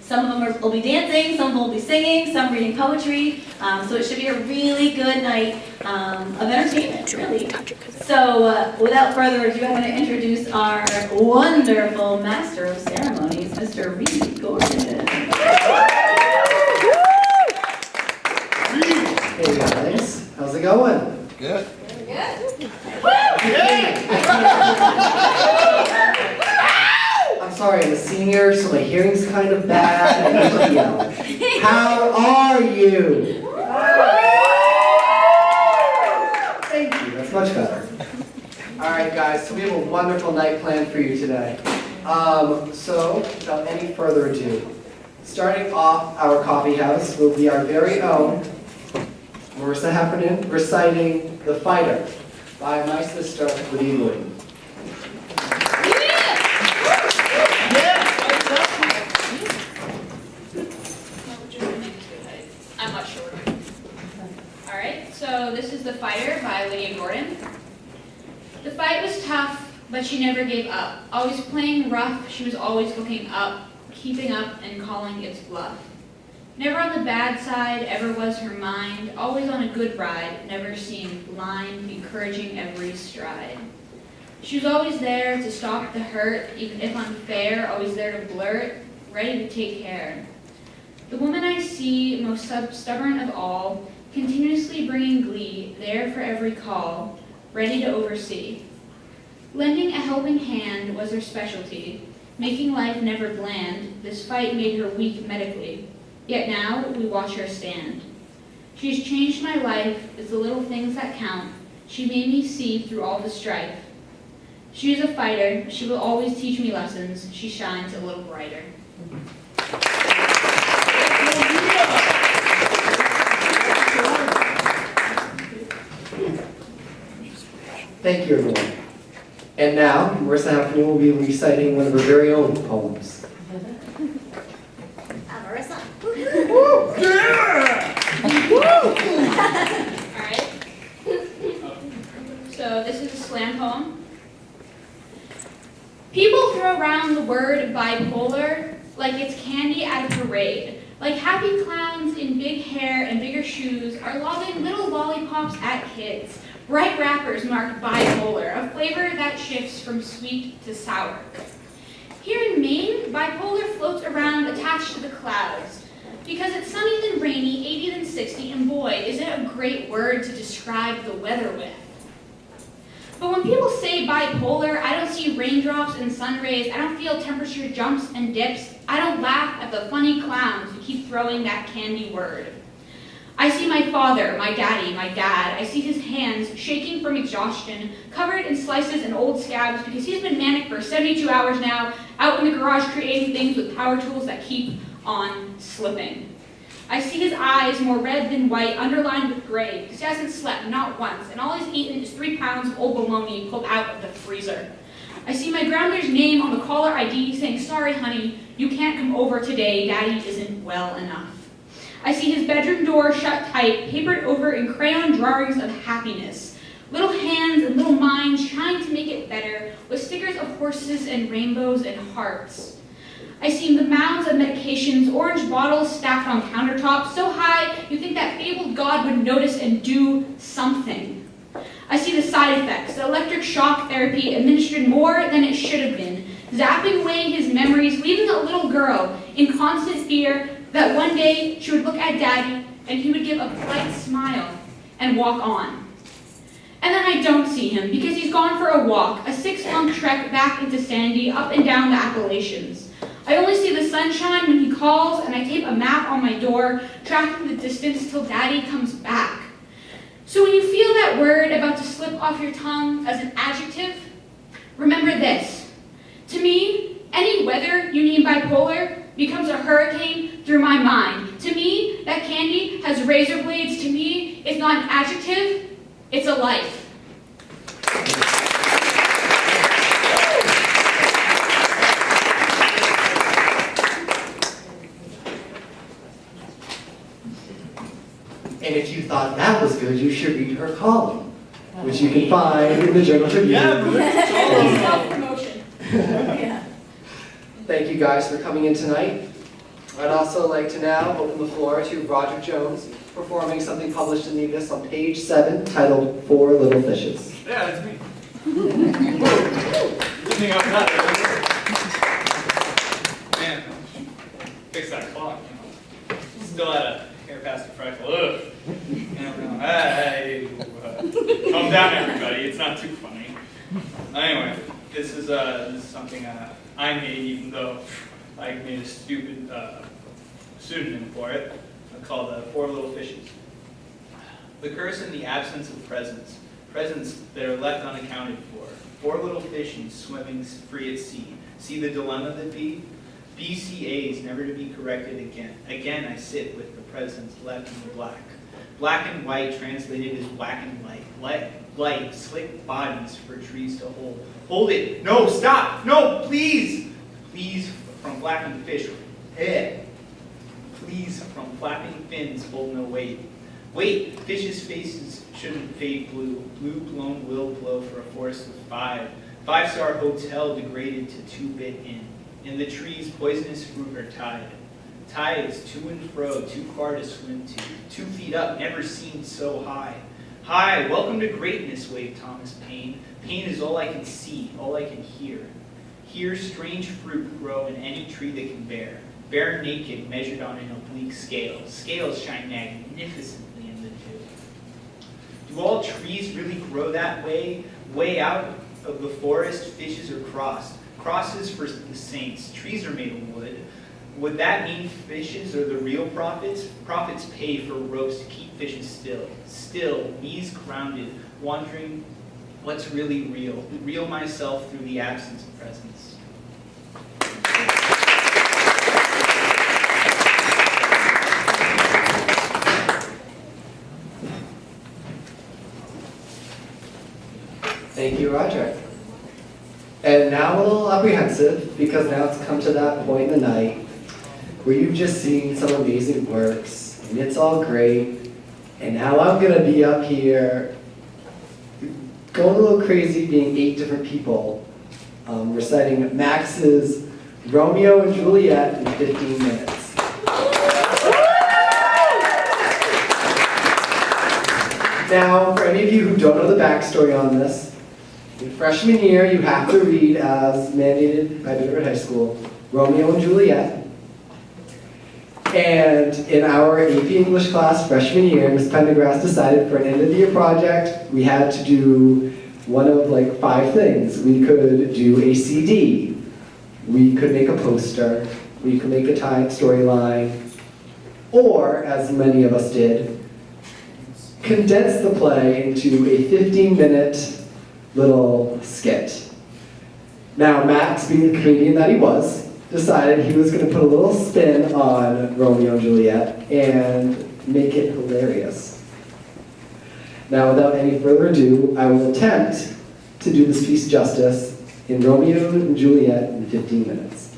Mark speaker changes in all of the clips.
Speaker 1: Some of them will be dancing, some will be singing, some reading poetry. So it should be a really good night of entertainment, really. So without further ado, I'm going to introduce our wonderful master of ceremonies, Mr. Reed Gordon.
Speaker 2: Hey guys, how's it going?
Speaker 3: Good.
Speaker 1: Good.
Speaker 2: I'm sorry, I'm a senior, so my hearing's kind of bad. I need to yell. How are you? Thank you, that's much better. Alright guys, so we have a wonderful night planned for you today. So, without any further ado, starting off our coffee house will be our very own Marissa Heffernan reciting The Fighter by my sister, Woody Lloyd.
Speaker 4: I'm not sure. Alright, so this is The Fighter by Lydia Gordon. The fight was tough, but she never gave up. Always playing rough, she was always looking up, keeping up and calling its bluff. Never on the bad side, ever was her mind, always on a good ride, never seemed blind, encouraging every stride. She was always there to stop the hurt, even if unfair, always there to blur it, ready to take care. The woman I see, most stubborn of all, continuously bringing glee, there for every call, ready to oversee. Lending a helping hand was her specialty, making life never bland, this fight made her weak medically. Yet now, we watch her stand. She's changed my life, it's the little things that count. She made me see through all the strife. She is a fighter, she will always teach me lessons, she shines a little brighter.
Speaker 2: Thank you, everyone. And now, Marissa Heffernan will be reciting one of her very own poems.
Speaker 1: Marissa.
Speaker 4: Alright. So this is a slam poem. People throw around the word bipolar like it's candy at a parade. Like happy clowns in big hair and bigger shoes are lobbing little lollipops at kids. Bright wrappers marked bipolar, a flavor that shifts from sweet to sour. Here in Maine, bipolar floats around attached to the clouds. Because it's sunny then rainy, 80 then 60, and boy, is it a great word to describe the weather with. But when people say bipolar, I don't see raindrops and sun rays, I don't feel temperature jumps and dips, I don't laugh at the funny clowns who keep throwing that candy word. I see my father, my daddy, my dad. I see his hands shaking from exhaustion, covered in slices and old scabs because he's been manic for 72 hours now, out in the garage creating things with power tools that keep on slipping. I see his eyes more red than white, underlined with gray, because he hasn't slept, not once, and all he's eaten is 3 pounds of old bologna pulled out of the freezer. I see my grounder's name on the caller ID saying, sorry honey, you can't come over today, daddy isn't well enough. I see his bedroom door shut tight, papered over in crayon drawings of happiness. Little hands and little minds trying to make it better with stickers of horses and rainbows and hearts. I see the mounds of medications, orange bottles stacked on countertops, so high you think that fabled God would notice and do something. I see the side effects, the electric shock therapy administered more than it should have been, zapping away his memories, leaving a little girl in constant fear that one day she would look at Daddy and he would give a polite smile and walk on. And then I don't see him because he's gone for a walk, a 6-month trek back into Sandy, up and down the Appalachians. I only see the sunshine when he calls and I tape a map on my door, tracking the distance till Daddy comes back. So when you feel that word about to slip off your tongue as an adjective, remember this. To me, any weather you need bipolar becomes a hurricane through my mind. To me, that candy has razor blades. To me, it's not an adjective, it's a life.
Speaker 2: And if you thought that was good, you should read her column, which you can find in the Journal Tribune.
Speaker 4: Self-promotion.
Speaker 2: Thank you guys for coming in tonight. I'd also like to now open the floor to Roger Jones, performing something published in the Abyss on page 7, titled Four Little Fishes.
Speaker 3: Yeah, that's me. Good thing I'm not man, fix that clock, you know. Still had a hair past the freckle. Ugh. You know, hey, calm down, everybody. It's not too funny. Anyway, this is something I made, even though I made a stupid pseudonym for it. Called Four Little Fishes. The curse in the absence of presents. Presents that are left unaccounted for. Four little fishes swimming free at sea. See the dilemma that be? BCAs never to be corrected again. Again I sit with the presents left in the black. Black and white translated as black and light. Light, slick bodies for trees to hold. Hold it! No, stop! No, please! Please, from flapping fish. Please, from flapping fins, hold no weight. Wait, fishes' faces shouldn't fade blue. Blue blown will blow for a forest of 5. 5-star hotel degraded to 2-bit inn. In the trees, poisonous fruit are tied. Tides to and fro, too far to swim to. 2 feet up, never seemed so high. Hi, welcome to greatness, waved Thomas Paine. Pain is all I can see, all I can hear. Here, strange fruit grow in any tree that can bear. Bare naked, measured on an oblique scale. Scales shine magnificently in the dew. Do all trees really grow that way? Way out of the forest, fishes are crossed. Crosses for the saints. Trees are made of wood. Would that mean fishes are the real prophets? Prophets pay for ropes to keep fishes still. Still, knees grounded, wondering what's really real. Real myself through the absence of presence.
Speaker 2: Thank you, Roger. And now a little apprehensive, because now it's come to that point in the night where you've just seen some amazing works, and it's all great, and now I'm going to be up here going a little crazy, being 8 different people, reciting Max's Romeo and Juliet in 15 minutes. Now, for any of you who don't know the backstory on this, in freshman year, you have to read, as mandated by Biddeford High School, Romeo and Juliet. And in our AP English class freshman year, Ms. Pendergrass decided for an end-of-the-year project, we had to do one of like 5 things. We could do a CD, we could make a poster, we could make a storyline, or, as many of us did, condense the play into a 15-minute little skit. Now, Max, being the comedian that he was, decided he was going to put a little spin on Romeo and Juliet and make it hilarious. Now, without any further ado, I will attempt to do this piece justice in Romeo and Juliet in 15 minutes.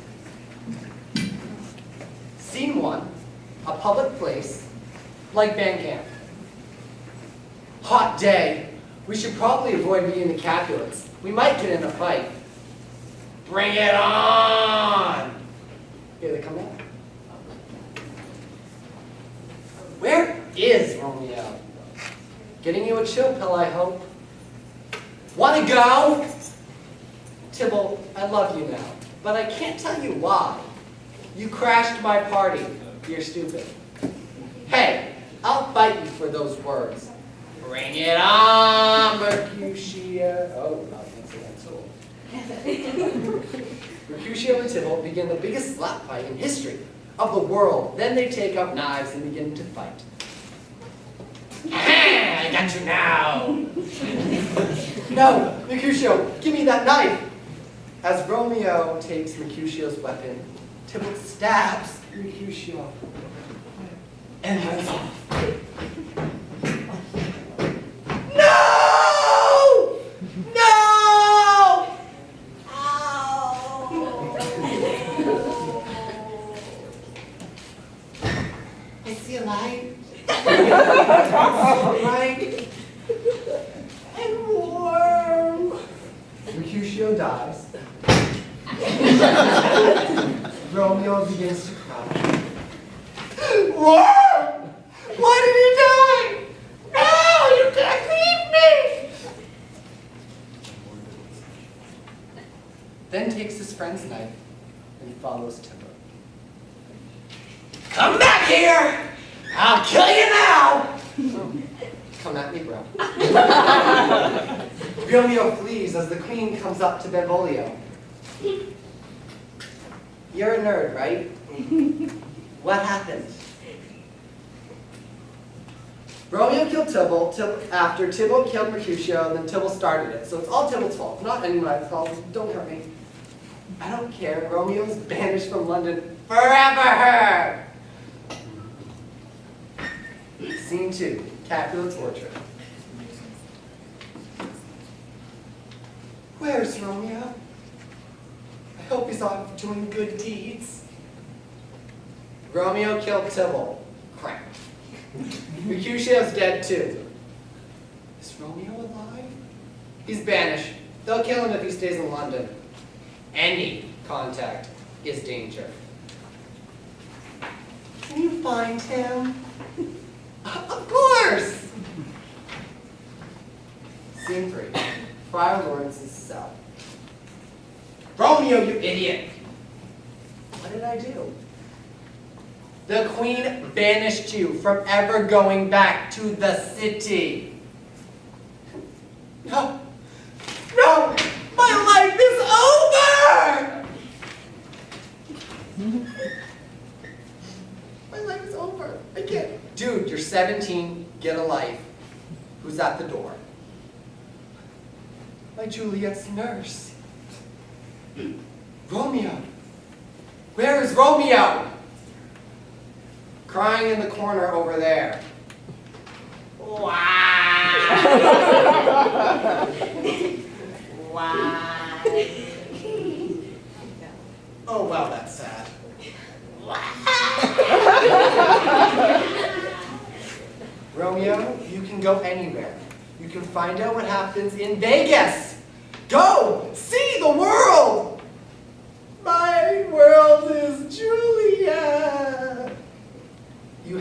Speaker 2: Scene 1, a public place, like band camp. Hot day. We should probably avoid being the Capulets. We might get in a fight. Bring it on! Here they come in. Where is Romeo? Getting you a chill pill, I hope. Wanna go? Tybalt, I love you now, but I can't tell you why. You crashed my party. You're stupid. Hey, I'll fight you for those words. Bring it on, Mercutio. Oh, I can't say that too. Mercutio and Tybalt begin the biggest slap fight in history of the world. Then they take up knives and begin to fight. I got you now. No, Mercutio, give me that knife. As Romeo takes Mercutio's weapon, Tybalt stabs Mercutio and runs off. No! No! Ow! I see a light. Light and warm. Mercutio dies. Romeo begins to cry. What? Why did he die? No, you can't leave me! Then takes his friend's knife and follows Timber. Come back here! I'll kill you now! Come at me, bro. Romeo flees as the queen comes up to Benvolio. You're a nerd, right? What happened? Romeo killed Tybalt after Tybalt killed Mercutio, and then Tybalt started it. So it's all Tybalt's fault, not anyone's fault. Don't hurt me. I don't care. Romeo's banished from London forever! Scene 2, Capulet's Orchard. Where's Romeo? I hope he's off doing good deeds. Romeo killed Tybalt. Crap. Mercutio's dead too. Is Romeo alive? He's banished. They'll kill him if he stays in London. Any contact is danger. Can you find him? Of course! Scene 3. Friar Lawrence's cell. Romeo, you idiot! What did I do? The queen banished you from ever going back to the city. No! No! My life is over! My life is over. I can't. Dude, you're 17, get a life. Who's at the door? My Juliet's nurse. Romeo. Where is Romeo? Crying in the corner over there. Wow. Wow. Oh, wow, that's sad. Romeo, you can go anywhere. You can find out what happens in Vegas. Go! See the world! My world is Julia. You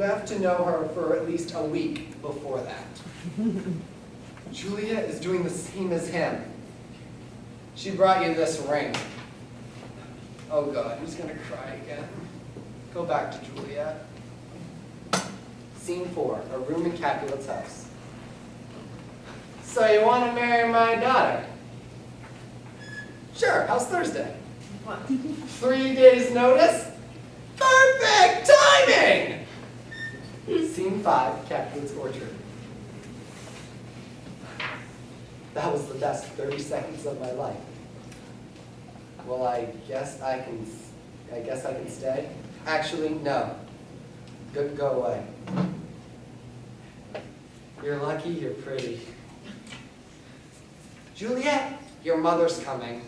Speaker 2: have to know her for at least a week before that. Julia is doing the same as him. She brought you this ring. Oh God, who's gonna cry again? Go back to Juliet. Scene 4, a room in Capulet's house. So you want to marry my daughter? Sure, how's Thursday? 3 days notice? Perfect timing! Scene 5, Capulet's orchard. That was the best 30 seconds of my life. Well, I guess I can stay. Actually, no. Go away. You're lucky you're pretty. Juliet, your mother's coming.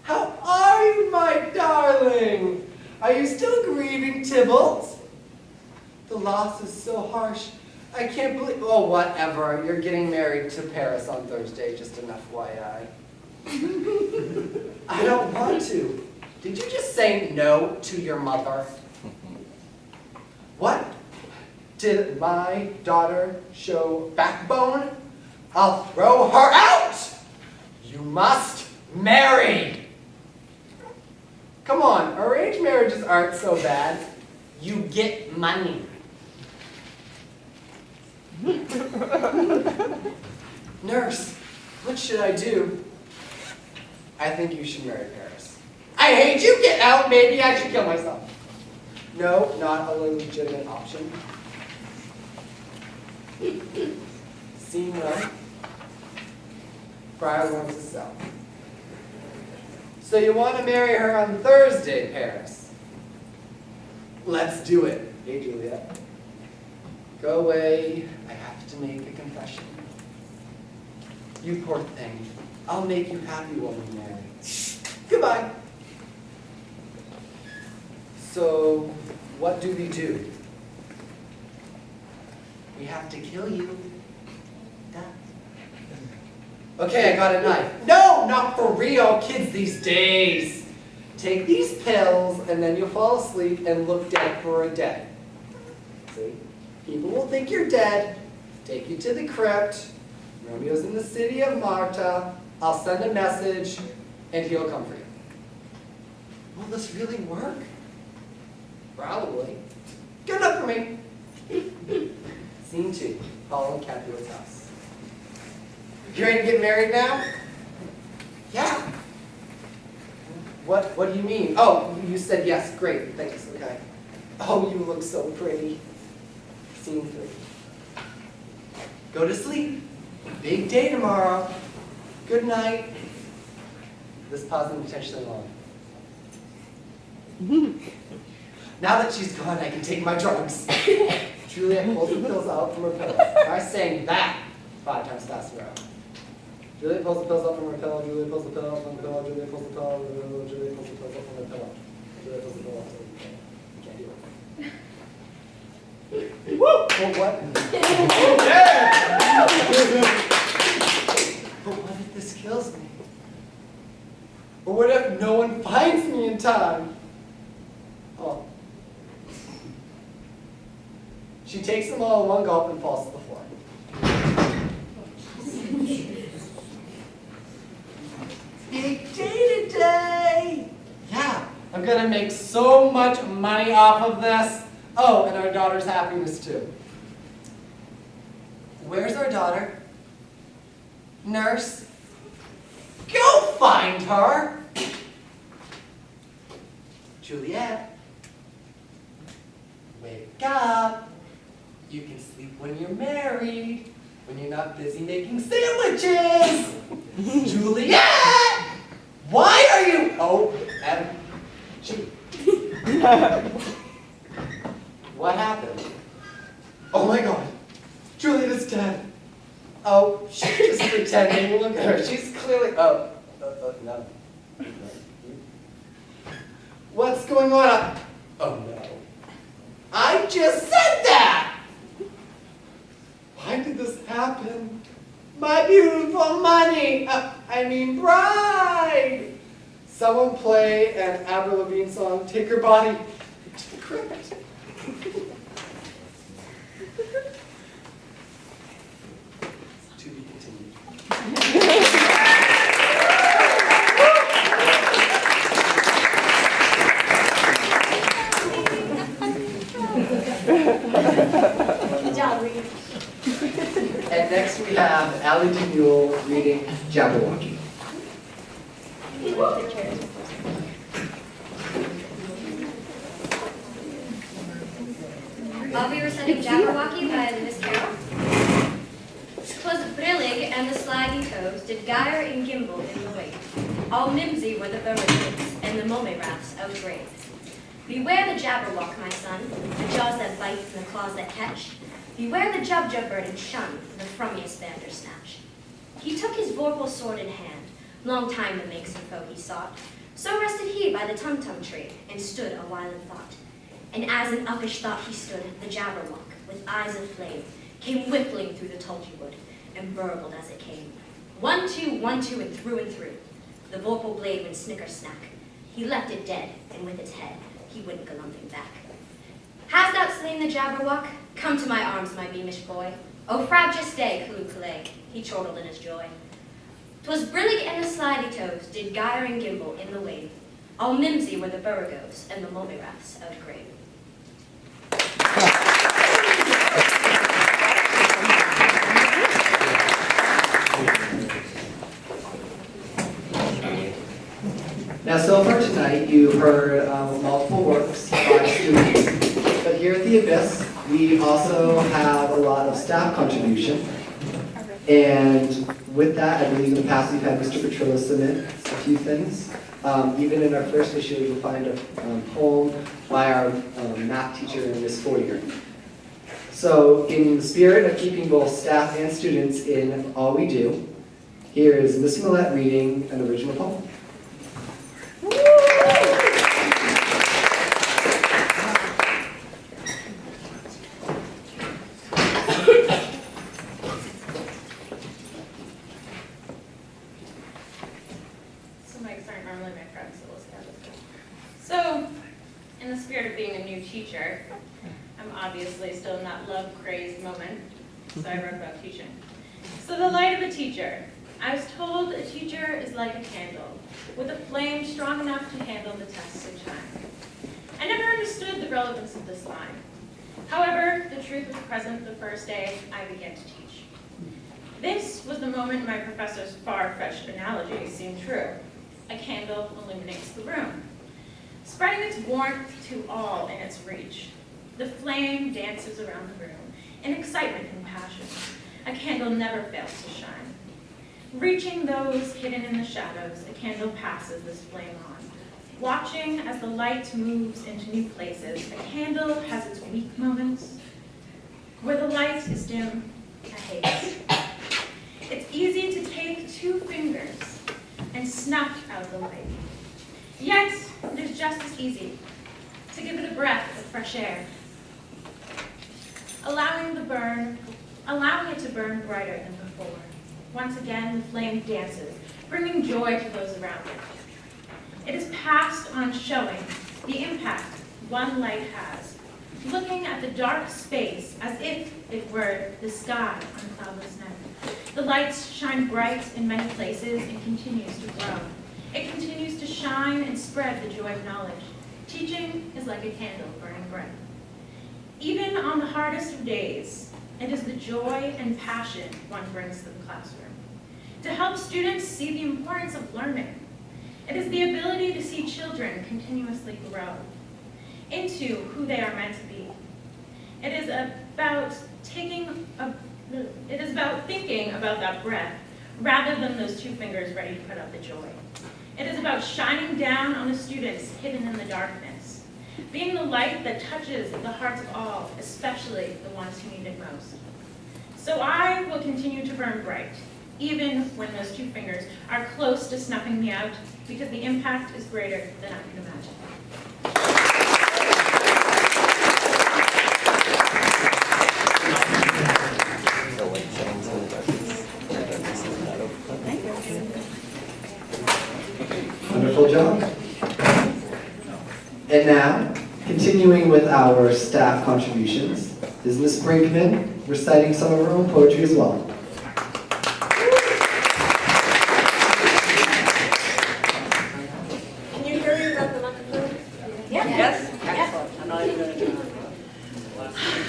Speaker 2: How are you, my darling? Are you still grieving, Tybalt? The loss is so harsh. I can't believe... Oh, whatever. You're getting married to Paris on Thursday, just an FYI. I don't want to. Did you just say no to your mother? What? Did my daughter show backbone? I'll throw her out! You must marry! Come on, arranged marriages aren't so bad. You get money. Nurse, what should I do? I think you should marry Paris. I hate you, get out, maybe I should kill myself. No, not a legitimate option. Scene 1. Friar Lawrence's cell. So you want to marry her on Thursday, Paris? Let's do it. Hey, Juliet. Go away. I have to make a confession. You poor thing. I'll make you happy when we marry. Goodbye. So, what do we do? We have to kill you. Okay, I got a knife. No, not for real. Kids these days. take these pills, and then you'll fall asleep and look dead for a day. See? People will think you're dead, take you to the crypt. Romeo's in the city of Marta. I'll send a message, and he'll come for you. Will this really work? Probably. Good enough for me. Scene 2, Paul and Capulet's house. You ready to get married now? Yeah. What do you mean? Oh, you said yes. Great. Thanks. Okay. Oh, you look so pretty. Scene 3. Go to sleep. Big day tomorrow. Good night. This pause is intentionally long. Now that she's gone, I can take my drugs. Juliet pulls the pills out from her pillow. I sang that 5 times fast in a row. Juliet pulls the pills out from her pillow. Juliet pulls the pillow out from the pillow. Juliet pulls the pillow out from the pillow. Juliet pulls the pillow out from the pillow. Juliet pulls the pillow out from the pillow. You can't do it. Woo! Well, what? Yeah! But what if this kills me? Or what if no one finds me in time? Oh. She takes them all in one gulp and falls to the floor. Big day today! Yeah, I'm gonna make so much money off of this. Oh, and our daughter's happiness too. Where's our daughter? Nurse? Go find her! Juliet, wake up. You can sleep when you're married, when you're not busy making sandwiches. Juliet! Why are you? Oh, what happened? Oh my God, Juliet is dead. Oh, she's just pretending. Look at her. She's clearly. No. What's going on? Oh no. I just said that! Why did this happen? My beautiful money! Bride! Someone play an Avril Lavigne song, Take Her Body to the Crypt. To be continued.
Speaker 1: Good job, Reed.
Speaker 2: And next we have Allie DeMule reading Jabberwocky.
Speaker 5: I'll be reciting Jabberwocky by Miss Carroll. 'Twas brillig and the sliding toes did gyre and gimble in the wake. All mimsy were the burrows and the mummy-rafts outgrained. Beware the Jabberwock, my son, the jaws that bite and the claws that catch. Beware the Jubjub bird and shun the frummiest bandersnatch. He took his vorpal sword in hand, long time to make some foe he sought. So rested he by the tum-tum tree, and stood a while in thought. And as in uppish thought he stood, the Jabberwock, with eyes of flame, came whiffling through the tulgey wood, and burbled as it came. 1, 2, 1, 2, and through. The vorpal blade went snicker-snack. He left it dead, and with its head, he went galumphing back. Hast thou slain the Jabberwock? Come to my arms, my beamish boy. O frabjous day, Callooh-Callay, he chortled in his joy. 'Twas brillig and the slidey toes did gyre and gimble in the wave. All mimsy were the burrowgoes and the mummy-rafts outgrave.
Speaker 2: Now, so far tonight, you've heard multiple works by students, but here at the Abyss, we also have a lot of staff contribution. And with that, I believe in the past we've had Mr. Petrillo submit a few things. Even in our first issue, you'll find a poem by our math teacher, Miss Foyer. So, in the spirit of keeping both staff and students in all we do, here is Miss Millette reading an original poem.
Speaker 6: So mics aren't normally my friends, so we'll see how this goes. So, in the spirit of being a new teacher, I'm obviously still in that love-crazed moment, so I wrote about teaching. So the light of a teacher. I was told a teacher is like a candle, with a flame strong enough to handle the tests of time. I never understood the relevance of this line. However, the truth was present the first day I began to teach. This was the moment my professor's far-fetched analogy seemed true. A candle illuminates the room, spreading its warmth to all in its reach. The flame dances around the room in excitement and passion. A candle never fails to shine. Reaching those hidden in the shadows, a candle passes this flame on. Watching as the light moves into new places, a candle has its weak moments. Where the light is dim, a haze. It's easy to take 2 fingers and snuff out the light. Yet, it is just as easy to give it a breath of fresh air, allowing it to burn brighter than before. Once again, the flame dances, bringing joy to those around it. It is passed on, showing the impact one light has, looking at the dark space as if it were the sky on a cloudless night. The lights shine bright in many places and continues to grow. It continues to shine and spread the joy of knowledge. Teaching is like a candle burning bright. Even on the hardest of days, it is the joy and passion one brings to the classroom. To help students see the importance of learning. It is the ability to see children continuously grow into who they are meant to be. It is about thinking about that breath rather than those 2 fingers ready to put out the joy. It is about shining down on the students hidden in the darkness, being the light that touches the hearts of all, especially the ones who need it most. So I will continue to burn bright, even when those 2 fingers are close to snuffing me out, because the impact is greater than I can imagine.
Speaker 2: Wonderful job. And now, continuing with our staff contributions, is Ms. Brinkman reciting some of her own poetry as well.
Speaker 7: Can you hear me without the microphone? Yes? Excellent. I'm not even going to turn on.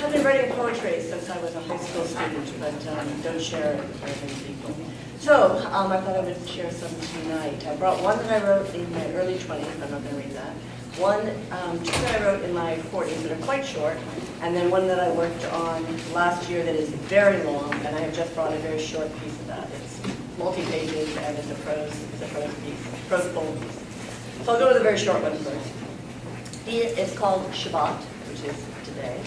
Speaker 7: I've been writing poetry since I was a high school student, but don't share it with very many people. So I thought I would share some tonight. I brought one that I wrote in my early 20s. I'm not going to read that. Two that I wrote in my 40s that are quite short, and then one that I worked on last year that is very long, and I have just brought a very short piece of that. It's multi-pages and it's a prose piece, prose poem piece. So I'll go with a very short one first. It's called Shabbat, which is today.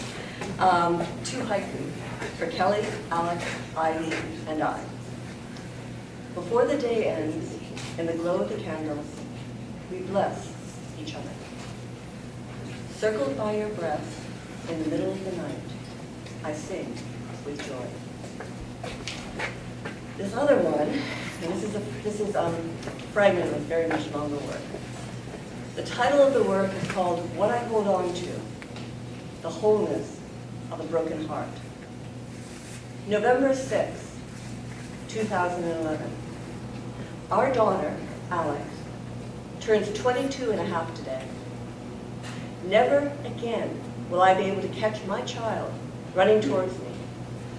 Speaker 7: 2 haiku for Kelly, Alec, Ivy, and I. Before the day ends, in the glow of the candles, we bless each other. Circled by your breath, in the middle of the night, I sing with joy. This other one, and this is a fragment of very much longer work. The title of the work is called What I Hold On To, The Wholeness of a Broken Heart. November 6, 2011. Our daughter, Alex, turns 22 and a half today. Never again will I be able to catch my child running towards me,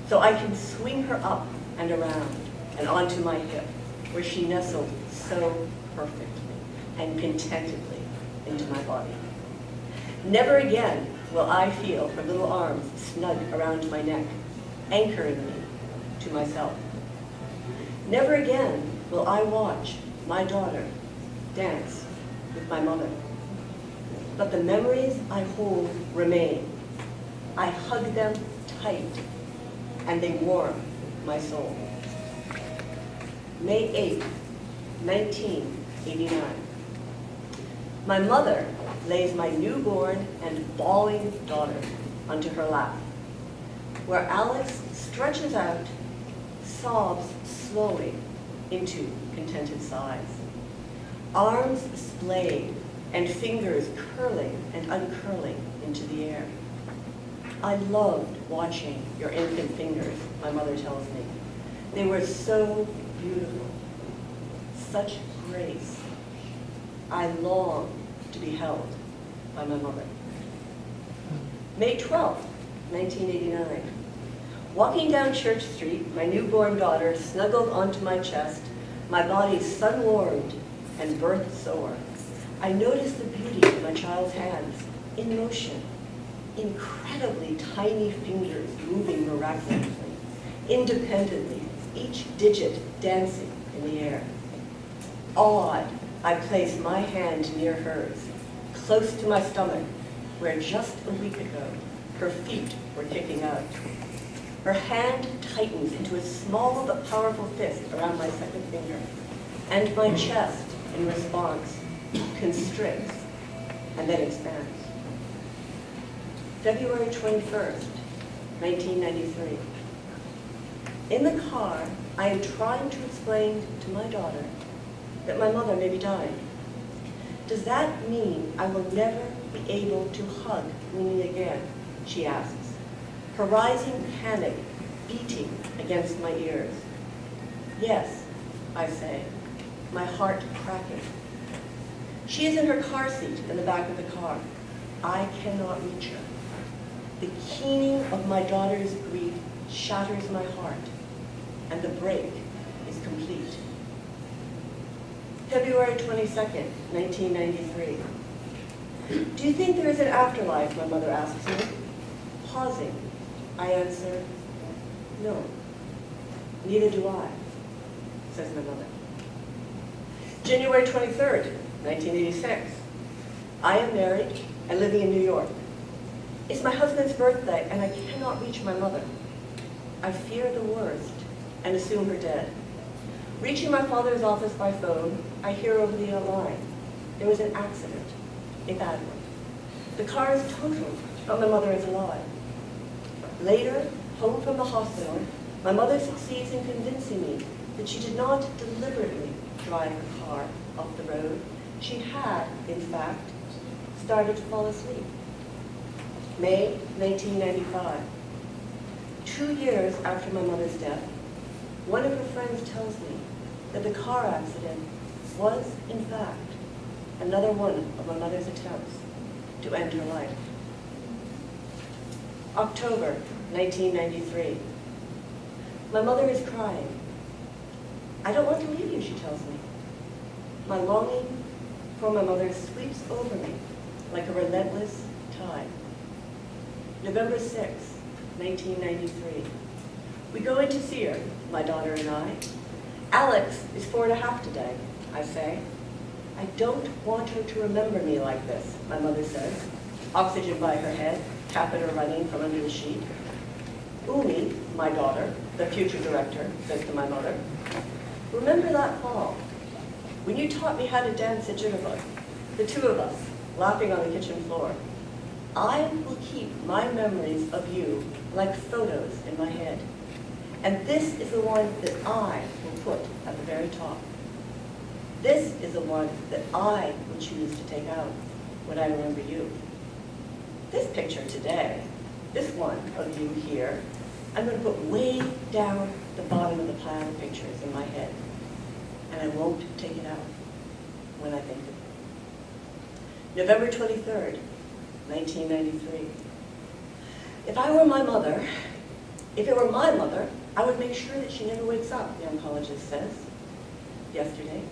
Speaker 7: so I can swing her up and around and onto my hip, where she nestled so perfectly and contentedly into my body. Never again will I feel her little arms snug around my neck, anchoring me to myself. Never again will I watch my daughter dance with my mother. But the memories I hold remain. I hug them tight, and they warm my soul. May 8, 1989. My mother lays my newborn and bawling daughter onto her lap, where Alex stretches out, sobs slowly into contented sighs. Arms splayed and fingers curling and uncurling into the air. I loved watching your infant fingers, my mother tells me. They were so beautiful, such grace. I longed to be held by my mother. May 12th, 1989. Walking down Church Street, my newborn daughter snuggled onto my chest, my body sun-warmed and birth sore. I noticed the beauty of my child's hands in motion, incredibly tiny fingers moving miraculously, independently, each digit dancing in the air. Awed, I placed my hand near hers, close to my stomach, where just a week ago, her feet were kicking out. Her hand tightens into a small but powerful fist around my second finger, and my chest, in response, constricts and then expands. February 21st, 1993. In the car, I am trying to explain to my daughter that my mother may be dying. Does that mean I will never be able to hug Winnie again? She asks, her rising panic beating against my ears. Yes, I say, my heart cracking. She is in her car seat in the back of the car. I cannot reach her. The keening of my daughter's grief shatters my heart, and the break is complete. February 22nd, 1993. Do you think there is an afterlife, my mother asks me. Pausing, I answer, no. Neither do I, says my mother. January 23rd, 1986. I am married and living in New York. It's my husband's birthday and I cannot reach my mother. I fear the worst and assume her dead. Reaching my father's office by phone, I hear over the line, there was an accident, a bad one. The car is totaled, but my mother is alive. Later, home from the hospital, my mother succeeds in convincing me that she did not deliberately drive her car off the road. She had, in fact, started to fall asleep. May 1995. 2 years after my mother's death, one of her friends tells me that the car accident was, in fact, another one of my mother's attempts to end her life. October 1993. My mother is crying. I don't want to leave you, she tells me. My longing for my mother sweeps over me like a relentless tide. November 6, 1993. We go in to see her, my daughter and I. Alex is 4.5 today, I say. I don't want her to remember me like this, my mother says. Oxygen by her head, catheter running from under the sheet. Umi, my daughter, the future director, says to my mother, remember that fall when you taught me how to dance at Biddeford, the two of us, laughing on the kitchen floor. I will keep my memories of you like photos in my head. And this is the one that I will put at the very top. This is the one that I will choose to take out when I remember you. This picture today, this one of you here, I'm going to put way down the bottom of the pile of pictures in my head. And I won't take it out when I think of it. November 23rd, 1993. If I were my mother, if it were my mother, I would make sure that she never wakes up, the oncologist says. Yesterday,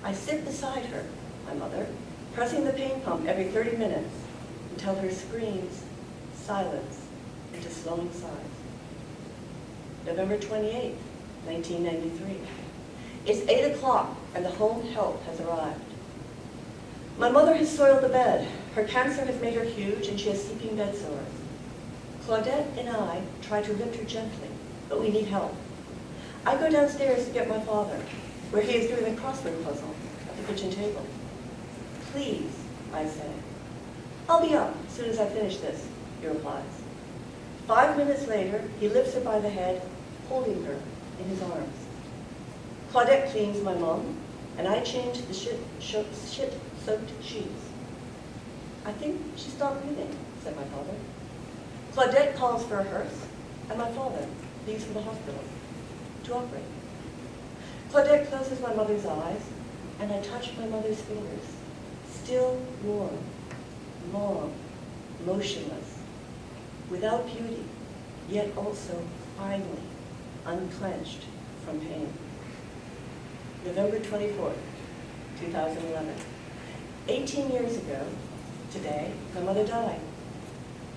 Speaker 7: I sit beside her, my mother, pressing the pain pump every 30 minutes until her screams silence into slowing sighs. November 28th, 1993. It's 8 o'clock and the home help has arrived. My mother has soiled the bed. Her cancer has made her huge and she has seeping bed sores. Claudette and I try to lift her gently, but we need help. I go downstairs to get my father, where he is doing a crossword puzzle at the kitchen table. Please, I say. I'll be up as soon as I finish this, he replies. 5 minutes later, he lifts her by the head, holding her in his arms. Claudette cleans my mom, and I changed the shit-soaked sheets. I think she stopped breathing, said my father. Claudette calls for a hearse, and my father leaves for the hospital to operate. Claudette closes my mother's eyes, and I touch my mother's fingers, still warm, long, motionless, without beauty, yet also finally unclenched from pain. November 24th, 2011. 18 years ago, today, my mother died.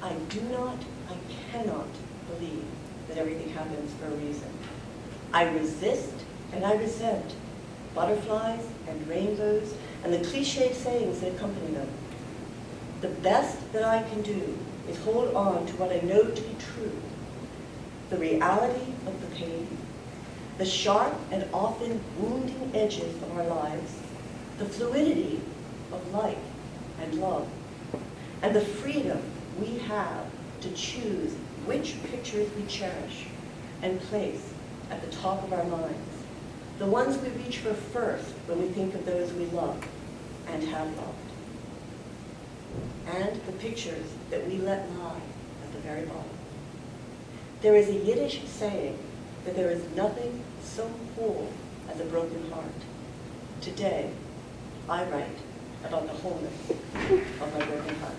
Speaker 7: I cannot believe that everything happens for a reason. I resist and I resent butterflies and rainbows and the cliched sayings that accompany them. The best that I can do is hold on to what I know to be true, the reality of the pain, the sharp and often wounding edges of our lives, the fluidity of life and love, and the freedom we have to choose which pictures we cherish and place at the top of our minds, the ones we reach for first when we think of those we love and have loved, and the pictures that we let lie at the very bottom. There is a Yiddish saying that there is nothing so whole as a broken heart. Today, I write about the wholeness of my broken heart.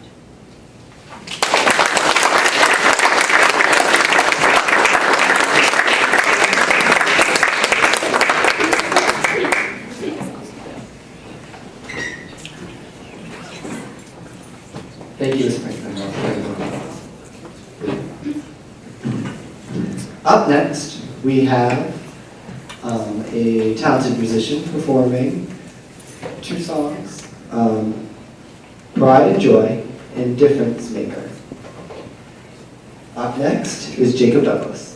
Speaker 2: Thank you, Ms. Franklin. Up next, we have a talented musician performing two songs, Pride and Joy and Difference Maker. Up next is Jacob Douglas.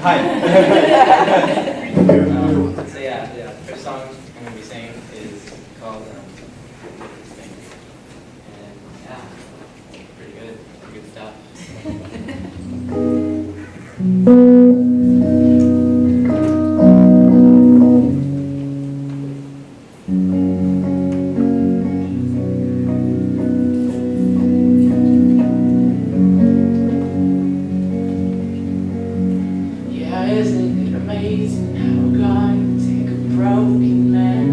Speaker 8: Hi. So yeah, the first song I'm going to be singing is called Difference Maker. And yeah, pretty good stuff.
Speaker 9: Isn't it amazing how God can take a broken man,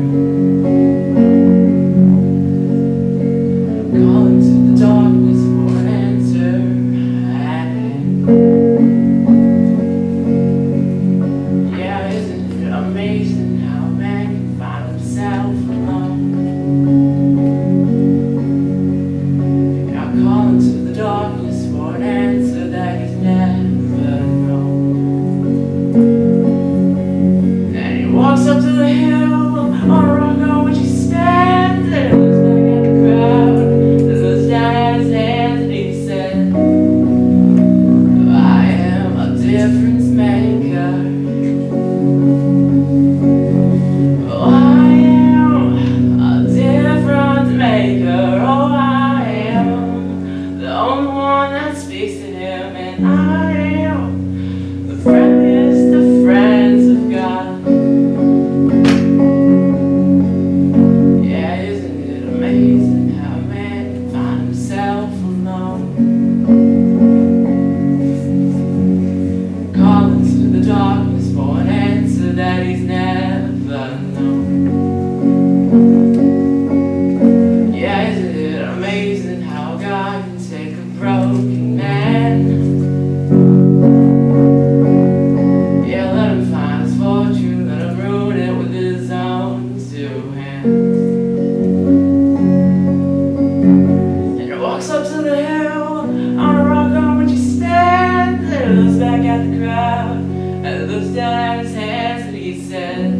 Speaker 9: call into the darkness for an answer, yeah, isn't it amazing how a man can find himself alone? I call into the darkness for an answer that he's never known. Walks up to the hill on a rock on which he stands, and he looks back at the crowd, and looks down at his hands, and he said, I am a difference maker. Oh, I am a difference maker. Oh, I am the only one that speaks to him, and I am the friendliest of friends of God. Amazing how a man can find himself alone, calling to the darkness for an answer that he's never known. Yeah, isn't it amazing how God can take a broken man, yeah, let him find his fortune, let him ruin it with his own two hands. Walks up to the hill on a rock on which he stands, and he looks back at the crowd, and looks down at his hands, and he said,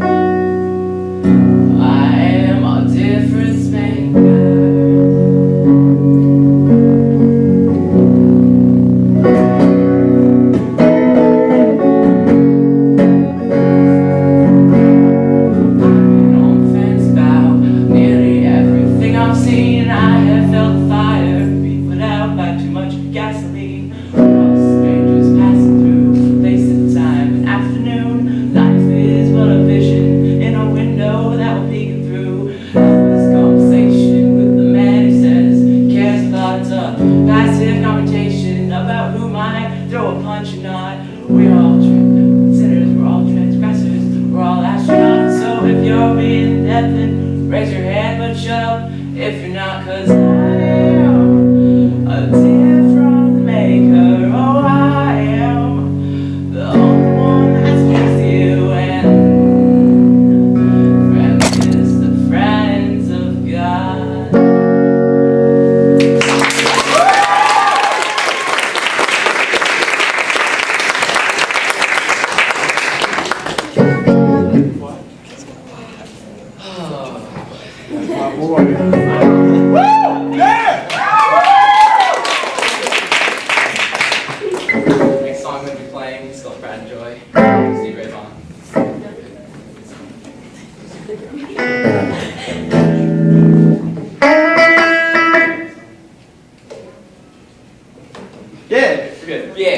Speaker 9: you're being deafened, raise your hand but shut up if you're not, 'cause I am a difference maker. Oh, I am the only one that speaks to you, and friends is the friends of God.
Speaker 8: Next song I'm going to be playing is called Pride and Joy. Steve Ray Vaughan.
Speaker 3: Yeah, we're good.
Speaker 8: Yeah.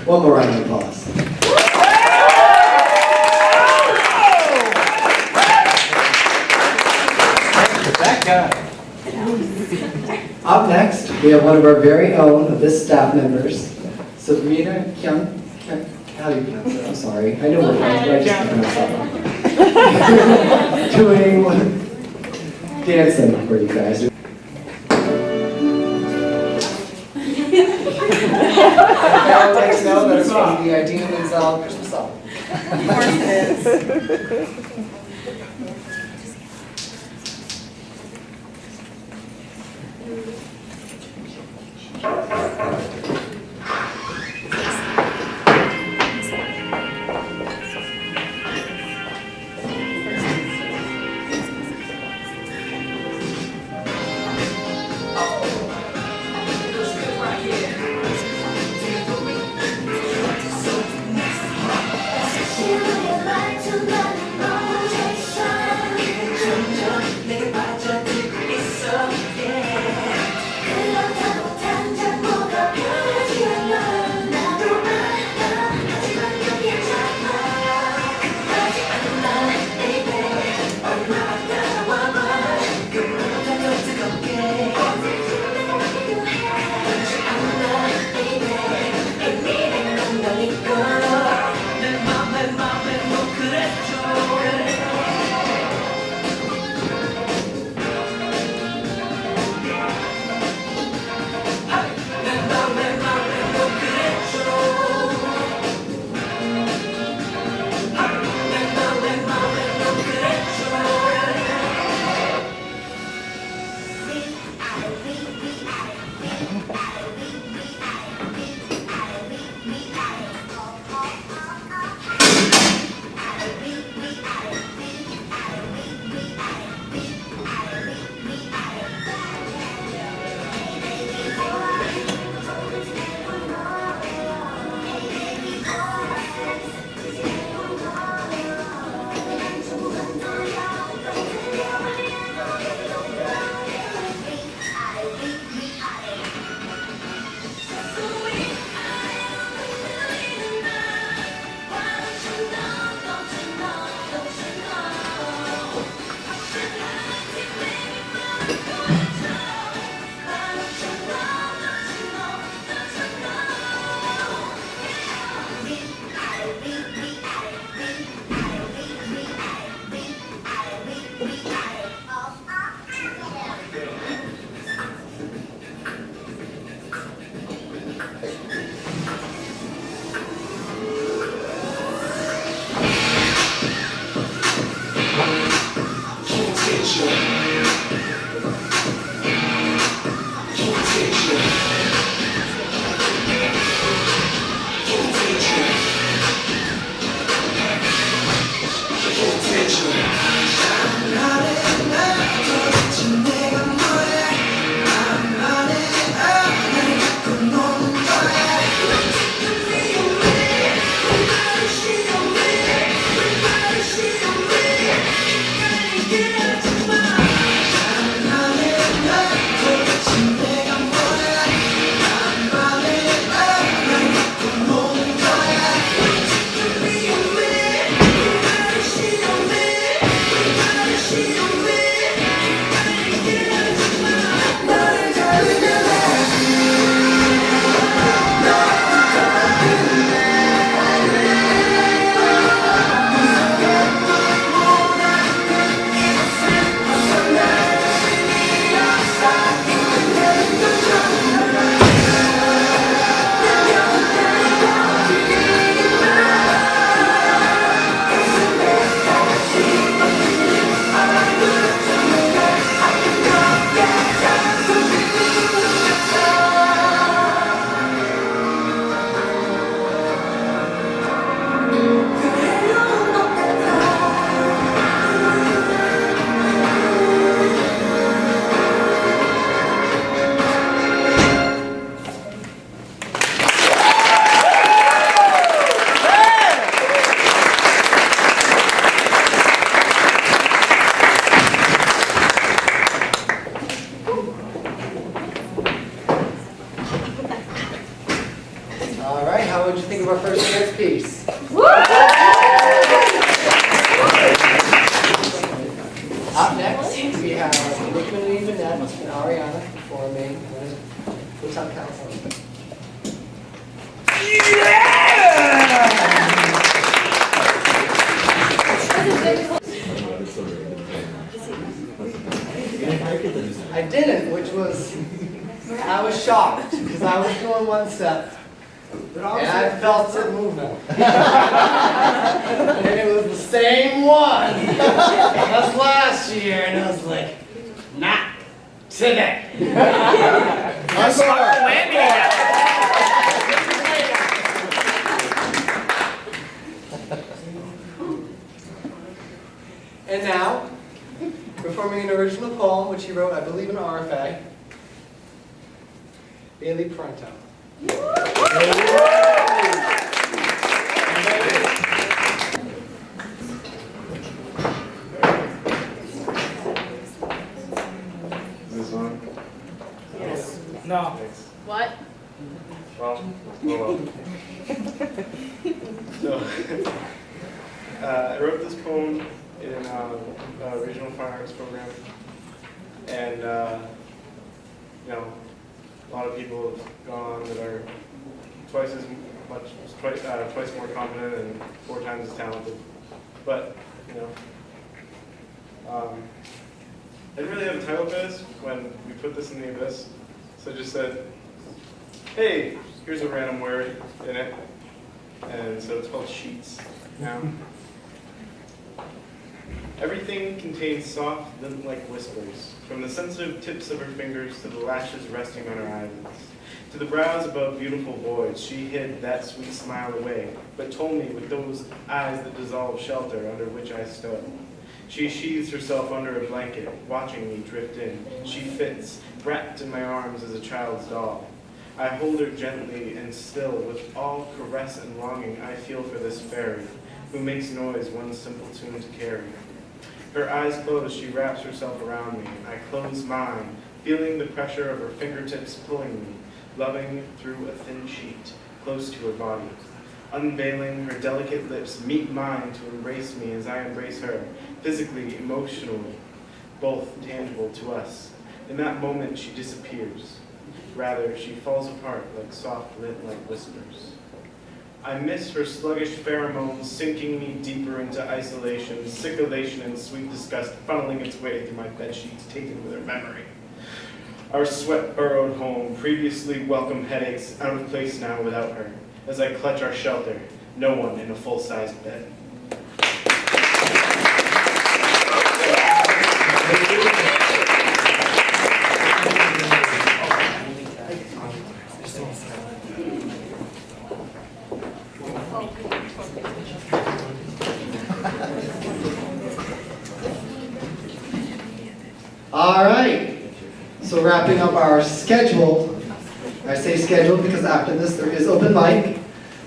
Speaker 2: One more round of applause.
Speaker 3: That guy.
Speaker 2: Up next, we have one of our very own of this staff members, Sabrina Kyung. How do you pronounce it? I'm sorry. I know we're friends, but I just can't pronounce that. Doing dancing for you guys. Everyone likes to know that it's from the Idina Menzel Christmas song.
Speaker 7: Of course it is.
Speaker 10: 그렇다고 단장
Speaker 2: All right, how would you think of our first dance piece? Up next, we have Rickman and Evanette and Ariana performing Hotel California. I didn't, which was, I was shocked, because I was doing one step, and I felt it moving. And it was the same one as last year, and I was like, not today. I'm And now, performing an original poem, which he wrote, I believe, in RFA, Bailey Parento.
Speaker 10: Is this on?
Speaker 2: Yes.
Speaker 9: No.
Speaker 6: What?
Speaker 10: Well, so, I wrote this poem in a regional fine arts program, and you know, a lot of people have gone on that are twice more competent and 4 times as talented. But you know, I didn't really have a title for this when we put this in the abyss, so I just said, hey, here's a random word in it, and so it's called sheets now. Everything contains soft, lint-like whispers, from the sensitive tips of her fingers to the lashes resting on her eyelids. To the brows above beautiful voids, she hid that sweet smile away, but told me with those eyes that dissolve shelter under which I stood. She sheathes herself under a blanket, watching me drift in. She fits, wrapped in my arms as a child's doll. I hold her gently and still, with all caress and longing I feel for this fairy, who makes noise one simple tune to carry. Her eyes closed, she wraps herself around me. I close mine, feeling the pressure of her fingertips pulling me, loving through a thin sheet, close to her body. Unveiling, her delicate lips meet mine to embrace me as I embrace her, physically, emotionally, both tangible to us. In that moment, she disappears. Rather, she falls apart like soft lint-like whispers. I miss her sluggish pheromones sinking me deeper into isolation, sick elation and sweet disgust funneling its way through my bedsheets taken with her memory. Our sweat-burrowed home, previously welcome headaches, out of place now without her. As I clutch our shelter, no one in a full-sized bed.
Speaker 2: All right, so wrapping up our schedule. I say scheduled because after this there is open mic,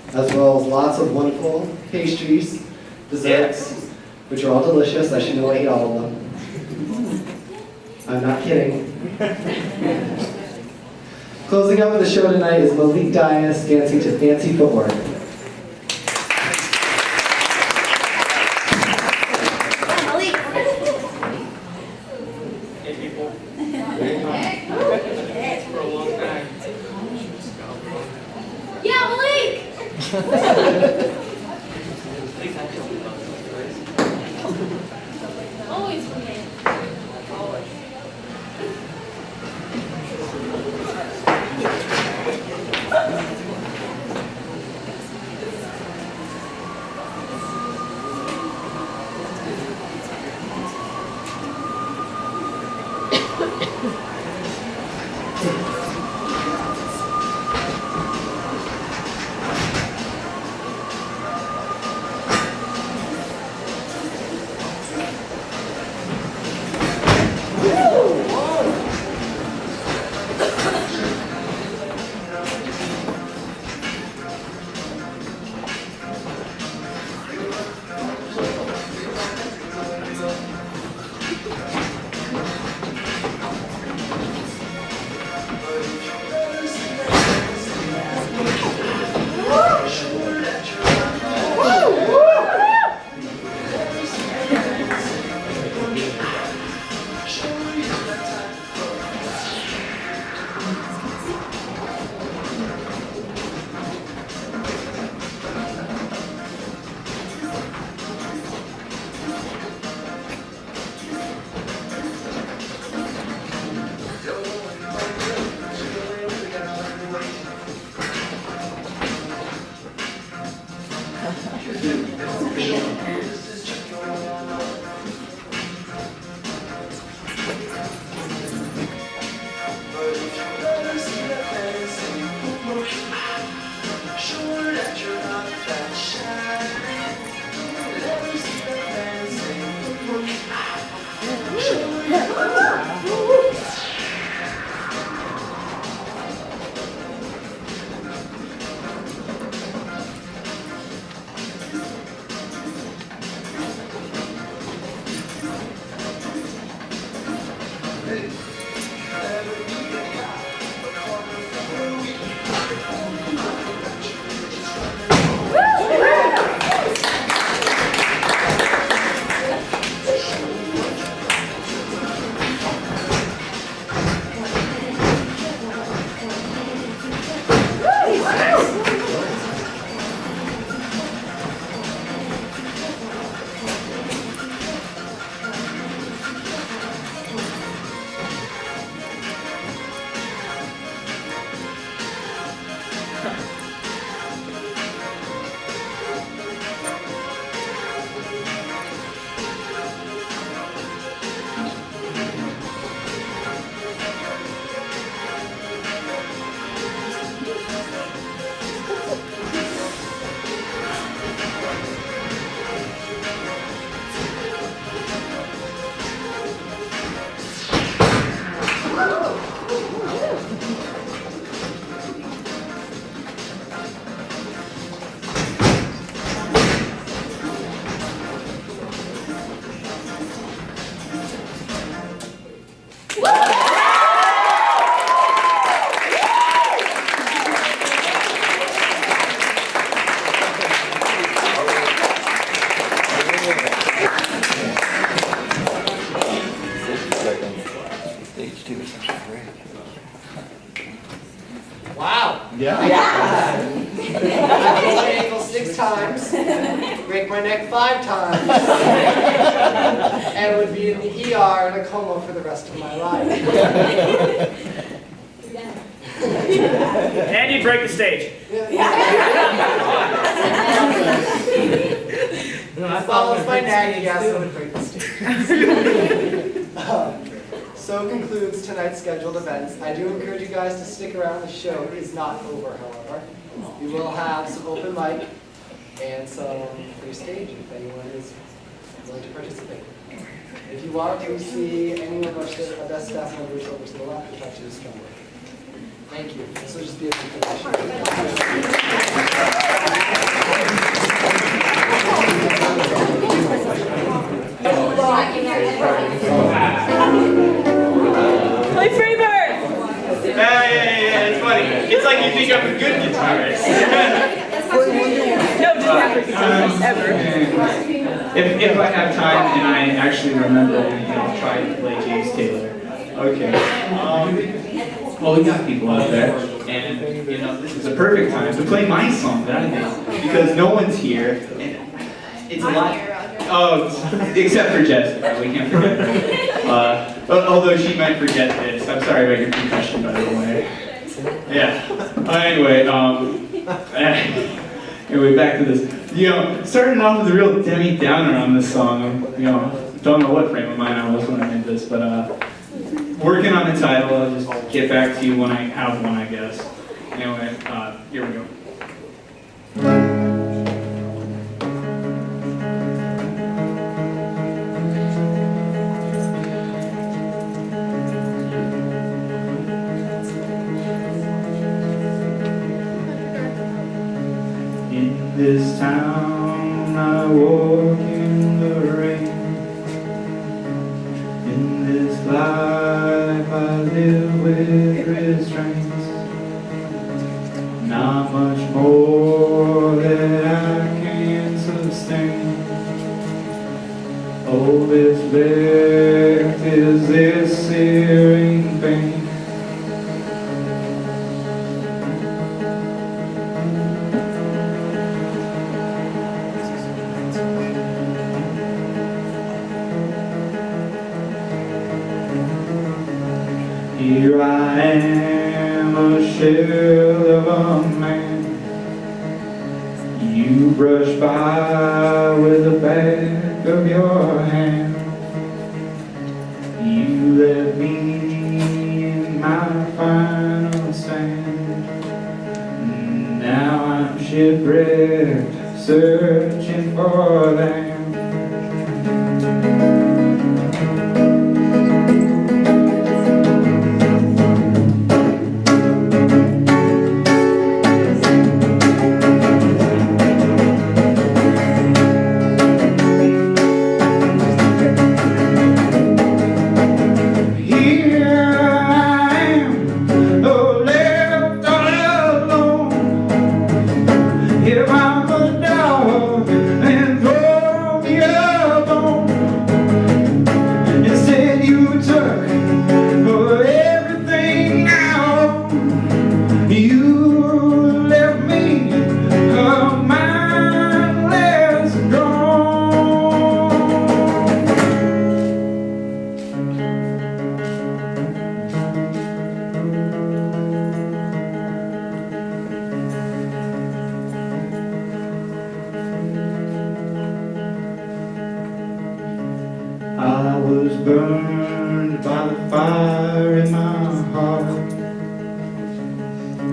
Speaker 2: as well as lots of wonderful pastries, desserts, which are all delicious. I should know I ate all of them. I'm not kidding. Closing out the show tonight is Malik Dias dancing to Fancy Footwork.
Speaker 3: Hey, people. For a long time.
Speaker 4: Yeah, Malik! Always for me. Always.
Speaker 2: times, break my neck 5 times, and would be in the ER in a coma for the rest of my life.
Speaker 3: And you'd break the stage.
Speaker 2: Follows by nagging, yes, it would break the stage. So concludes tonight's scheduled events. I do encourage you guys to stick around. The show is not over, however. We will have some open mic and some free stage if anyone is willing to participate. If you want to see any of our best staff members over to the left, we'll try to just come with. Thank you. This will just be a conclusion.
Speaker 9: Play Freebird!
Speaker 3: Yeah, it's funny. It's like you think I'm a good guitarist.
Speaker 9: No, just never ever.
Speaker 3: If I have time and I actually remember, I'll try to play James Taylor. Okay. Well, we got people out there, and this is a perfect time to play my song that I made because no one's here, and it's a lot. Oh, except for Jessica, we can't forget her. Although she might forget this. I'm sorry about your concussion, by the way. Yeah. Anyway, anyway, back to this. Starting off with a real Demi Downer on this song. Don't know what frame of mind I was when I made this, but working on the title. I'll just get back to you when I have one, I guess. Anyway, here we go. In this town I walk in the rain. In this life I live with restraints. Not much more that I can sustain. All that's left is this searing pain. Here I am, a shell of a man. You brush by with the back of your hand. You left me in my final stand. Now I'm shipwrecked, searching for land. I was burned by the fire in my heart.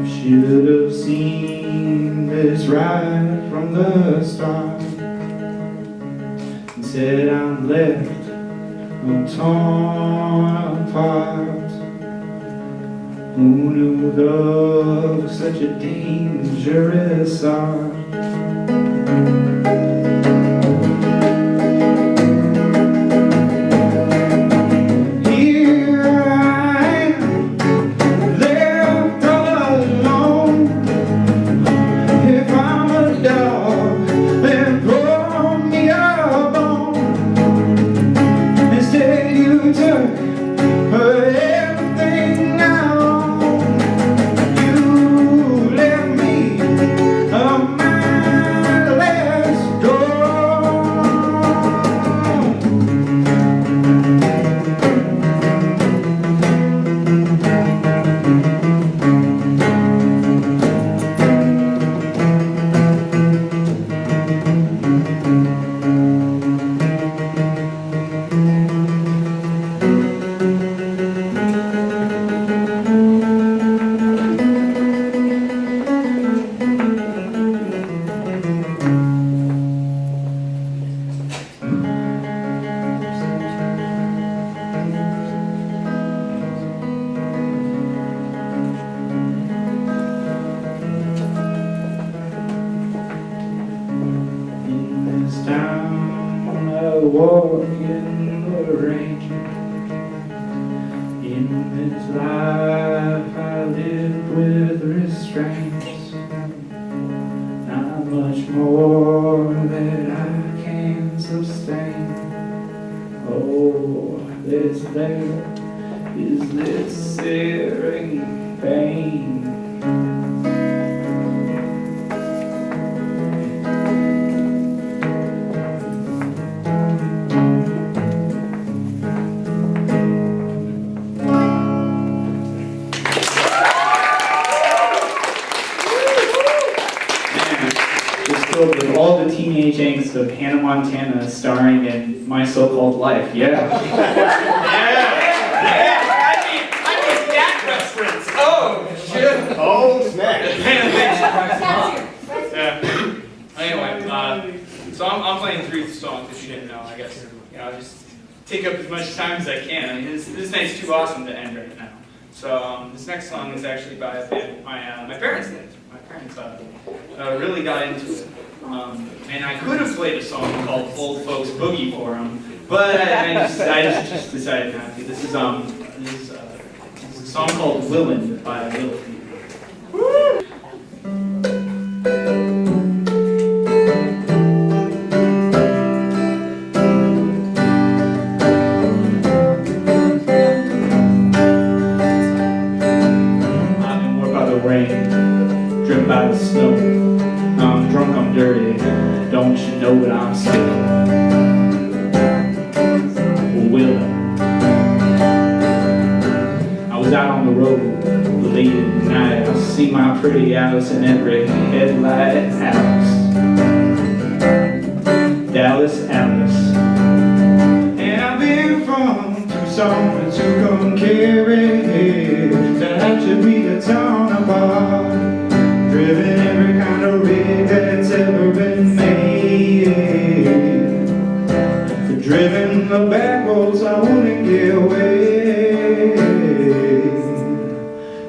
Speaker 3: Should have seen this right from the start. Instead I'm left, I'm torn apart. Who knew love was such a dangerous art?
Speaker 11: You left me a man. walk in the rain. In this life I live with restraints, not much more that I can sustain. Oh, this there is this searing pain. With all the teenage angst of Hannah Montana starring in My So-Called Life. Yeah.
Speaker 3: Yeah! I need that reference! Oh, shit!
Speaker 10: Oh, snap.
Speaker 3: Yeah. Anyway, so I'm playing 3 songs, if you didn't know, I guess. You know, I'll just take up as much time as I can. I mean, this night's too awesome to end right now. So this next song is actually by a band my parents did. My parents really got into it. And I could have played a song called Old Folks Boogie for them, but I just decided not to. This is a song called Willin' by Little Feat. I've been worked by the rain, driven by the snow. I'm drunk, I'm dirty, don't you know that I'm still willing? I was out on the road late at night. I see my pretty Alice in every headlight house. Dallas Alice. And I've been from Tucson to Tucumcari. That should be the town apart. Driven every kind of rig that's ever been made. Driven the back roads, I wouldn't get away.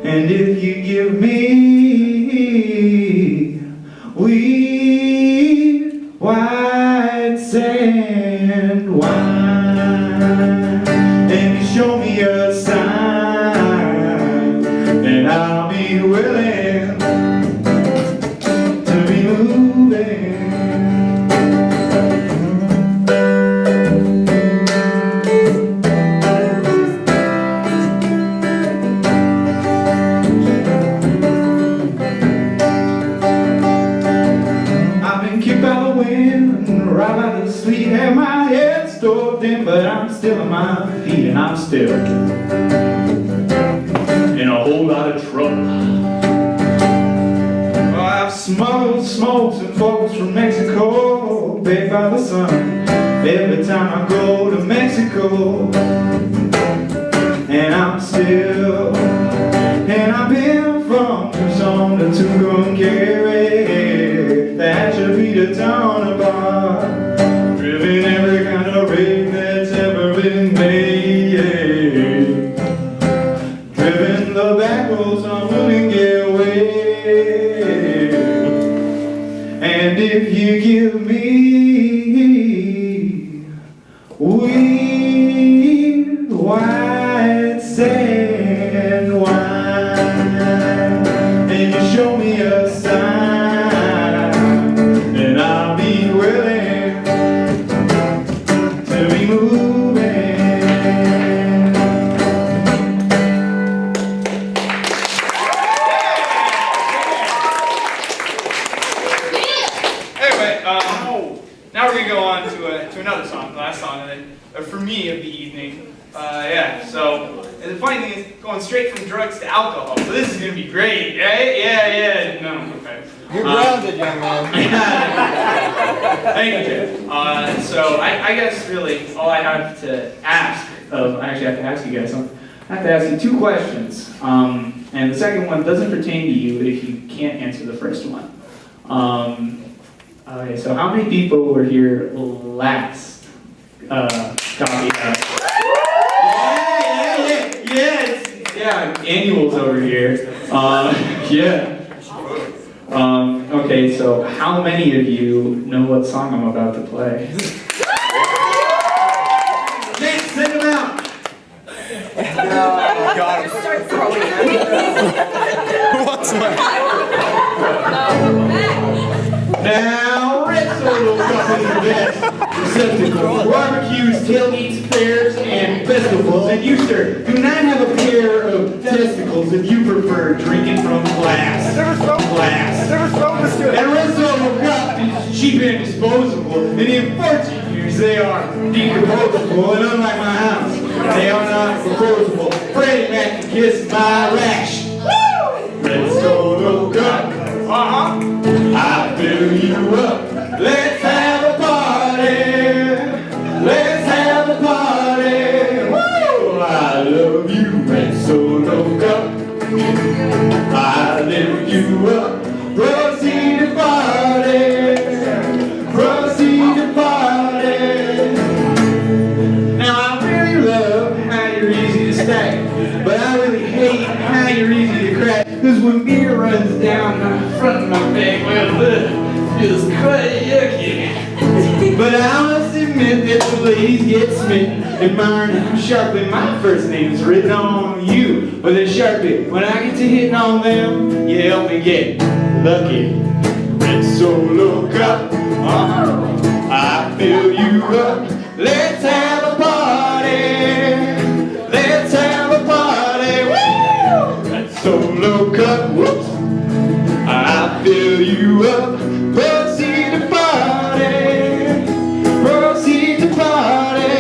Speaker 3: And if you give me weed, white sand wine, and you show me a sign, and I'll be willing to be moving. I've been kicked by the wind, right by the sleet, and my head stoved in, but I'm still on my feet, and I'm still in a whole lot of trouble. I've smuggled smokes and folks from Mexico, baked by the sun, every time I go to Mexico. And I'm still, and I've been from Tucson to Tucumcari. That should be the town apart. Driven every kind of rig that's ever been made. Driven the back roads, I wouldn't get away. And if you give me weed, white sand wine, and you show me a sign, then I'll be willing to be moving. Anyway, now we're gonna go on to another song, the last song, and then for me of the evening. Yeah. So, and the funny thing is, going straight from drugs to alcohol. So this is gonna be great, right? Yeah. No, okay.
Speaker 12: You're grounded, young man.
Speaker 3: Thank you, Jay. So I guess really all I have to ask I actually have to ask you guys something. I have to ask you 2 questions. And the second one doesn't pertain to you if you can't answer the first one. Okay, so how many people were here last coffee house? Yeah, annuals over here. Yeah. Okay, so how many of you know what song I'm about to play?
Speaker 11: Now, Red Solo Cup is the best receptacle for barbecues, tailgates, fairs, and festivals. And you, sir, do not have a pair of testicles if you prefer drinking from glass. Glass. And Red Solo Cup is cheap and disposable. And in 14 years, they are decomposable. And unlike my house, they are not proposable. Freddie Mac can kiss my rash. Red Solo Cup. I fill you up. Let's have a party. Let's have a party. Woo! I love you, Red Solo Cup. I lift you up. Proceed to party. Proceed to party. Now I really love how you're easy to stack, but I really hate how you're easy to crack. Cause when beer runs down the front of my back, well, it feels quite yucky. But I must admit that the ladies get smitten, admiring how sharply my first name's written on you. But then sharply, when I get to hitting on them, you help me get lucky. Red Solo Cup, I fill you up. Let's have a party. Let's have a party. Woo! Red Solo Cup, whoops. I fill you up. Proceed to party. Proceed to party.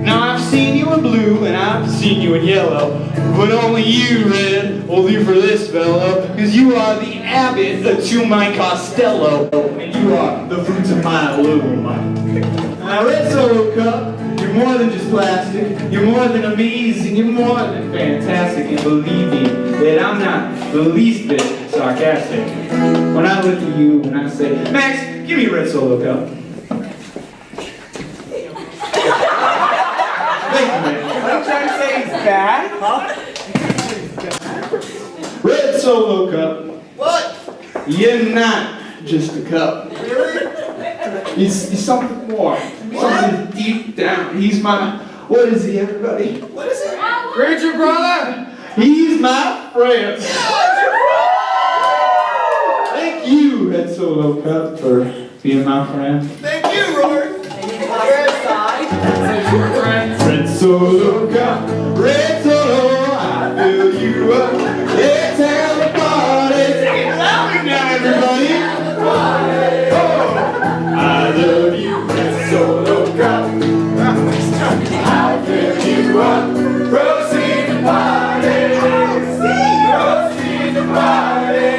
Speaker 11: Now I've seen you in blue and I've seen you in yellow, but only you, Red, will do for this fellow. Cause you are the abbot to my Costello, and you are the fruits of my loom. Now Red Solo Cup, you're more than just plastic. You're more than amazing. You're more than fantastic. And believe me that I'm not the least bit sarcastic when I look at you and I say, Max, give me a Red Solo Cup. Thank you, man.
Speaker 12: What are you trying to say? He's bad?
Speaker 11: Red Solo Cup.
Speaker 12: What?
Speaker 11: You're not just a cup.
Speaker 12: Really?
Speaker 11: He's something more. Something deep down. He's my, what is he, everybody?
Speaker 12: What is it? Ranger brother?
Speaker 11: He's my friend. Thank you, Red Solo Cup, for being my friend.
Speaker 12: Thank you, Rory.
Speaker 11: Red Solo Cup, Red Solo, I fill you up. Let's have a party. Sing it loudly now, everybody. Oh, I love you, Red Solo Cup. I fill you up. Proceed to party. Proceed to party.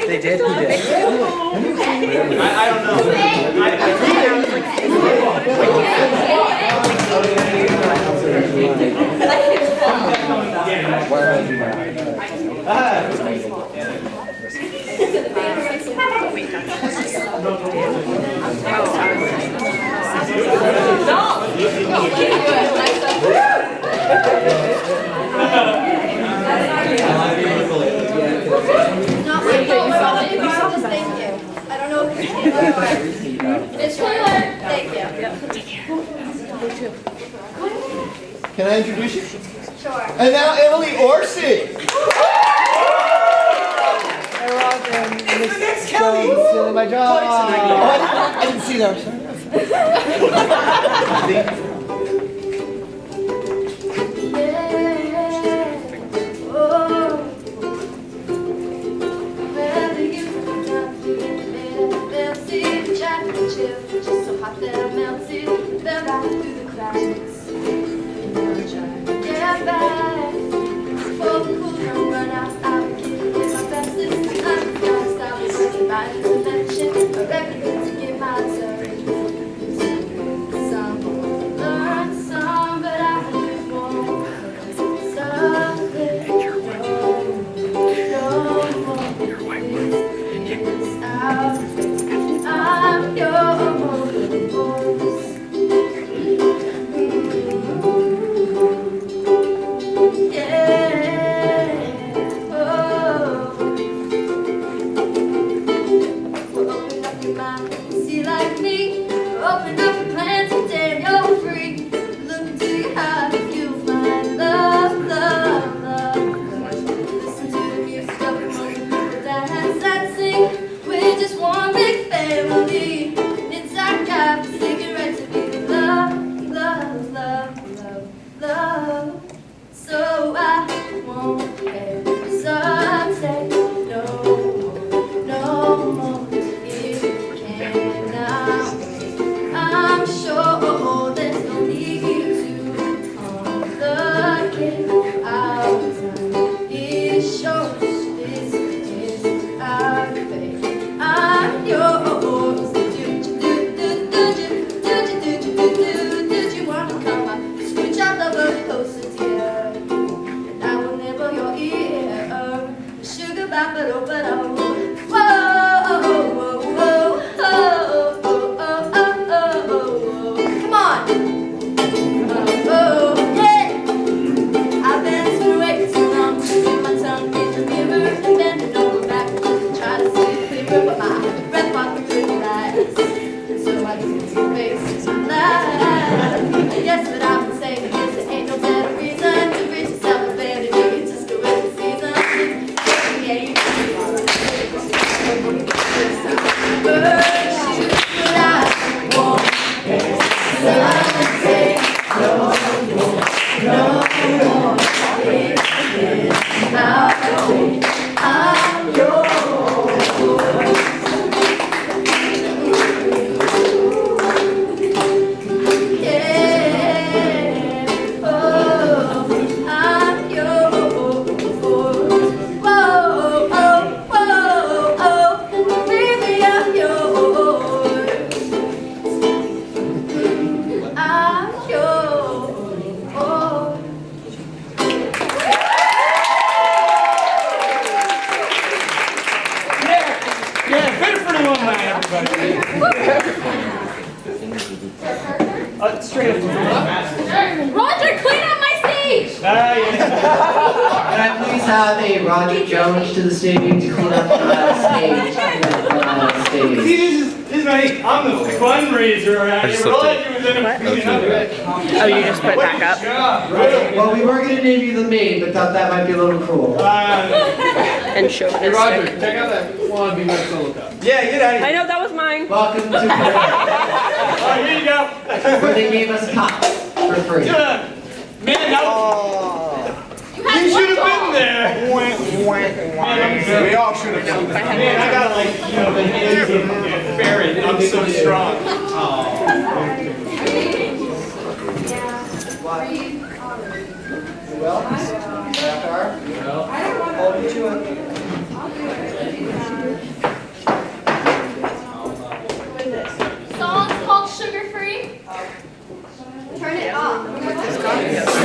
Speaker 12: They did? Who did?
Speaker 3: I don't know.
Speaker 5: I don't know if it's Taylor. Thank you.
Speaker 12: Can I introduce you?
Speaker 5: Sure.
Speaker 12: And now Emily Orsi.
Speaker 7: It's the next Kelly.
Speaker 12: Stealing my job. Oh, I didn't see that.
Speaker 5: Just so hot that I melted, fell right through the cracks. And now I'm trying to get back. won't have sunset. No more, if you cannot wait. I'm sure there's no need to complicate our time. It shows this is our fate. I'm yours. Did you want to come up? Scooch out the boat closer, dear. And I will nibble your ear. Sugar bop it over the come on. Yeah. I've been through way too long to stick my tongue in the mirror and bending over backwards and try to see clearer, but my breath walking through your eyes. And so I just get your face and laugh. And yes, what I've been saying is there ain't no better reason to reach yourself a better day. Just go with the season. Yeah, you can do all right. But I won't say no more. I'm yours. Yeah, oh, I'm yours. Whoa, oh, baby, I'm yours. I'm yours.
Speaker 11: Yeah, Biddeford alumni, everybody. Straight up.
Speaker 4: Roger, clean up my stage!
Speaker 2: Can I please have a Roger Jones to the stage to clean up the stage?
Speaker 11: See, this is my, I'm the fundraiser around here. All I do is end up cleaning up.
Speaker 9: Oh, you just put it back up?
Speaker 2: Well, we were going to name you the maid, but thought that might be a little cruel.
Speaker 9: And show
Speaker 11: Hey, Roger, check out that Wannabe Red Solo Cup. Yeah, get out of
Speaker 9: I
Speaker 11: here.
Speaker 9: know, that was mine.
Speaker 2: Welcome to
Speaker 11: All right, here you go.
Speaker 2: where they gave us cups for free.
Speaker 11: Man, that you should have been there. We all should have been there. Man, I got like, you know, the hands of a ferret. I'm so strong.
Speaker 2: You will? Hold you to it.
Speaker 4: Song's called Sugar Free.
Speaker 5: Turn it off.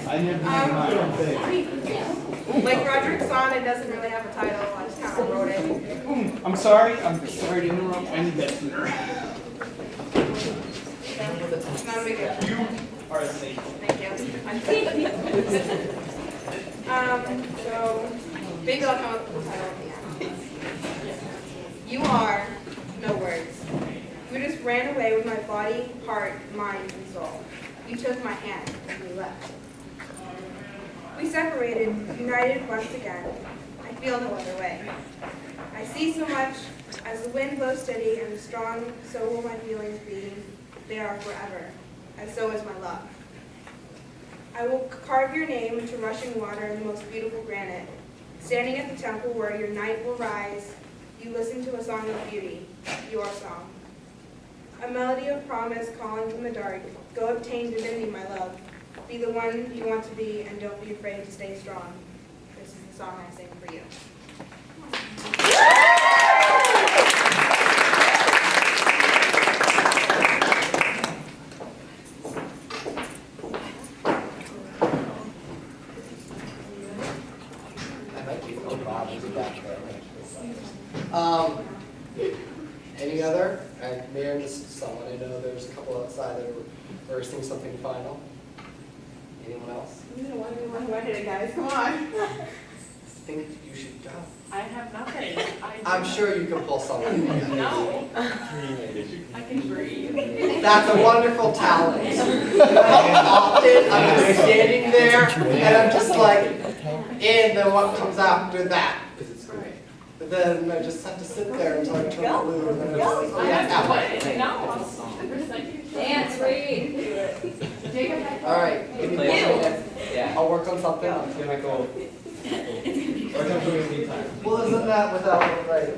Speaker 11: I never had mine.
Speaker 13: Like Roderick's song, it doesn't really have a title. I just kind of wrote it.
Speaker 11: I'm sorry to interrupt. I need that sooner.
Speaker 13: It's not a big deal.
Speaker 11: You are a saint.
Speaker 13: Thank you. So maybe I'll come up with the title at the end. You are no words. You just ran away with my body, heart, mind, and soul. You took my hand and we left. We separated, united once again. I feel no other way. I see so much as the wind blows steady and strong, so will my feelings be. They are forever, and so is my love. I will carve your name into rushing water in the most beautiful granite. Standing at the temple where your night will rise, you listen to a song of beauty, your song. A melody of promise calling from the dark. Go obtain divinity, my love. Be the one you want to be, and don't be afraid to stay strong. This is the song I sing for you.
Speaker 2: Any other? I may have missed someone. I know there's a couple outside that are rehearsing something final. Anyone else?
Speaker 13: One hit it, guys. Come on.
Speaker 2: I think you should go.
Speaker 9: I have nothing.
Speaker 2: I'm sure you can pull something.
Speaker 9: No. I can breathe.
Speaker 2: That's a wonderful talent. Often I'm just standing there and I'm just like, and then what comes after that? Because it's great. But then I just have to sit there until I turn blue and then I'm just like, oh yeah, that one.
Speaker 9: No.
Speaker 1: Dance, read.
Speaker 2: All right, give me 1 minute.
Speaker 8: Yeah.
Speaker 2: I'll work on something.
Speaker 8: It's gonna go. Or something in the meantime.
Speaker 2: Well, isn't that without, right?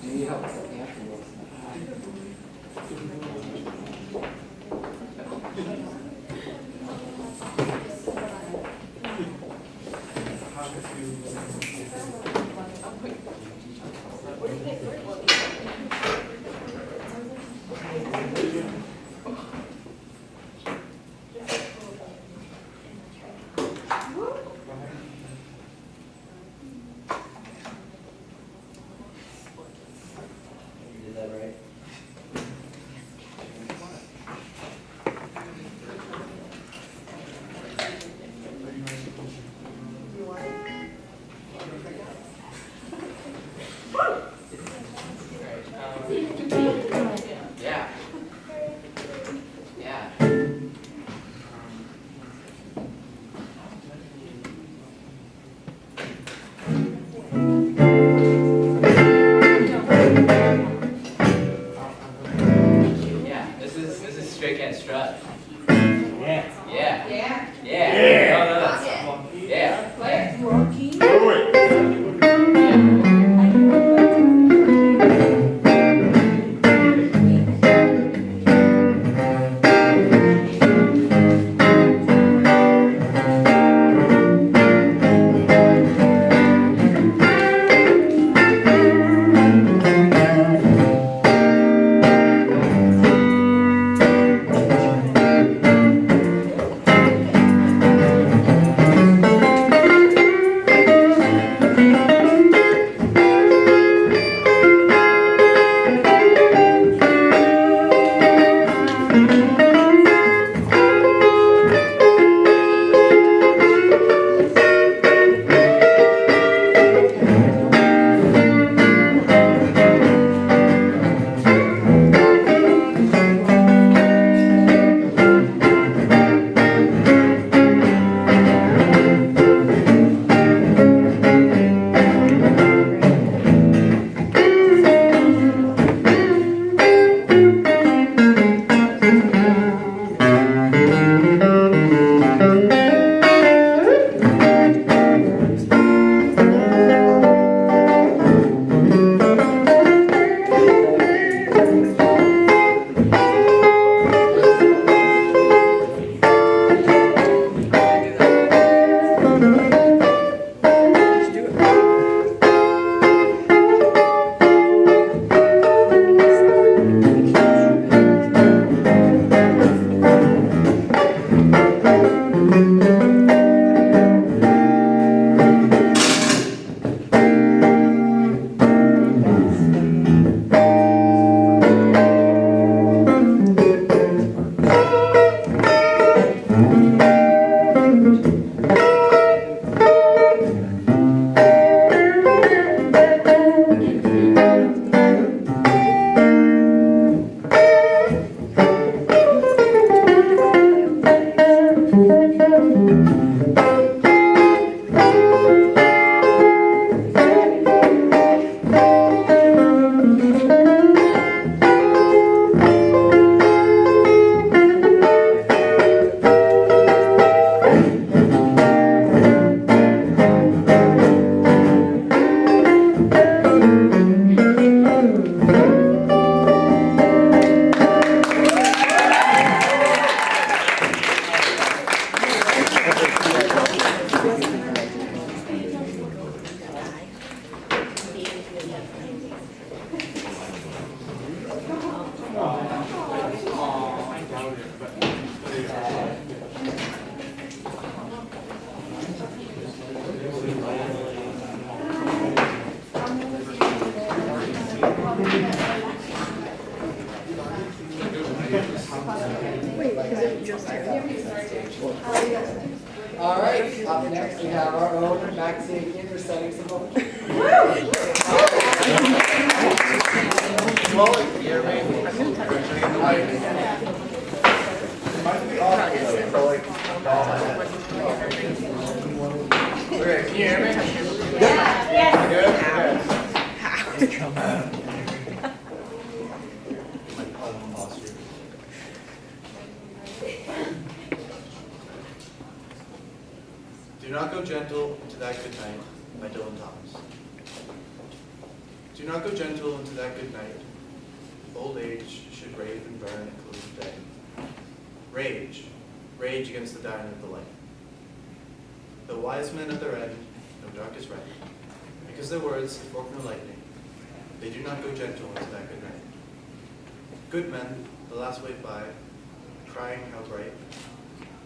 Speaker 2: Do you need help?
Speaker 8: You did that right? Yeah. Yeah. Yeah. This is Stray Cat Strut.
Speaker 11: Yeah.
Speaker 8: Yeah.
Speaker 13: Yeah.
Speaker 8: Yeah. No, that's yeah.
Speaker 11: Do it.
Speaker 2: All right, up next we have our own Maxine here presenting some poetry.
Speaker 11: Okay, can you hear me?
Speaker 14: Do not go gentle into that good night by Dylan Thomas. Do not go gentle into that good night. Old age should rave and burn at close of day. Rage, rage against the dying of the light. The wise men at their end know dark is right, because their words fork no lightning. They do not go gentle into that good night. Good men, the last wave by, crying how bright,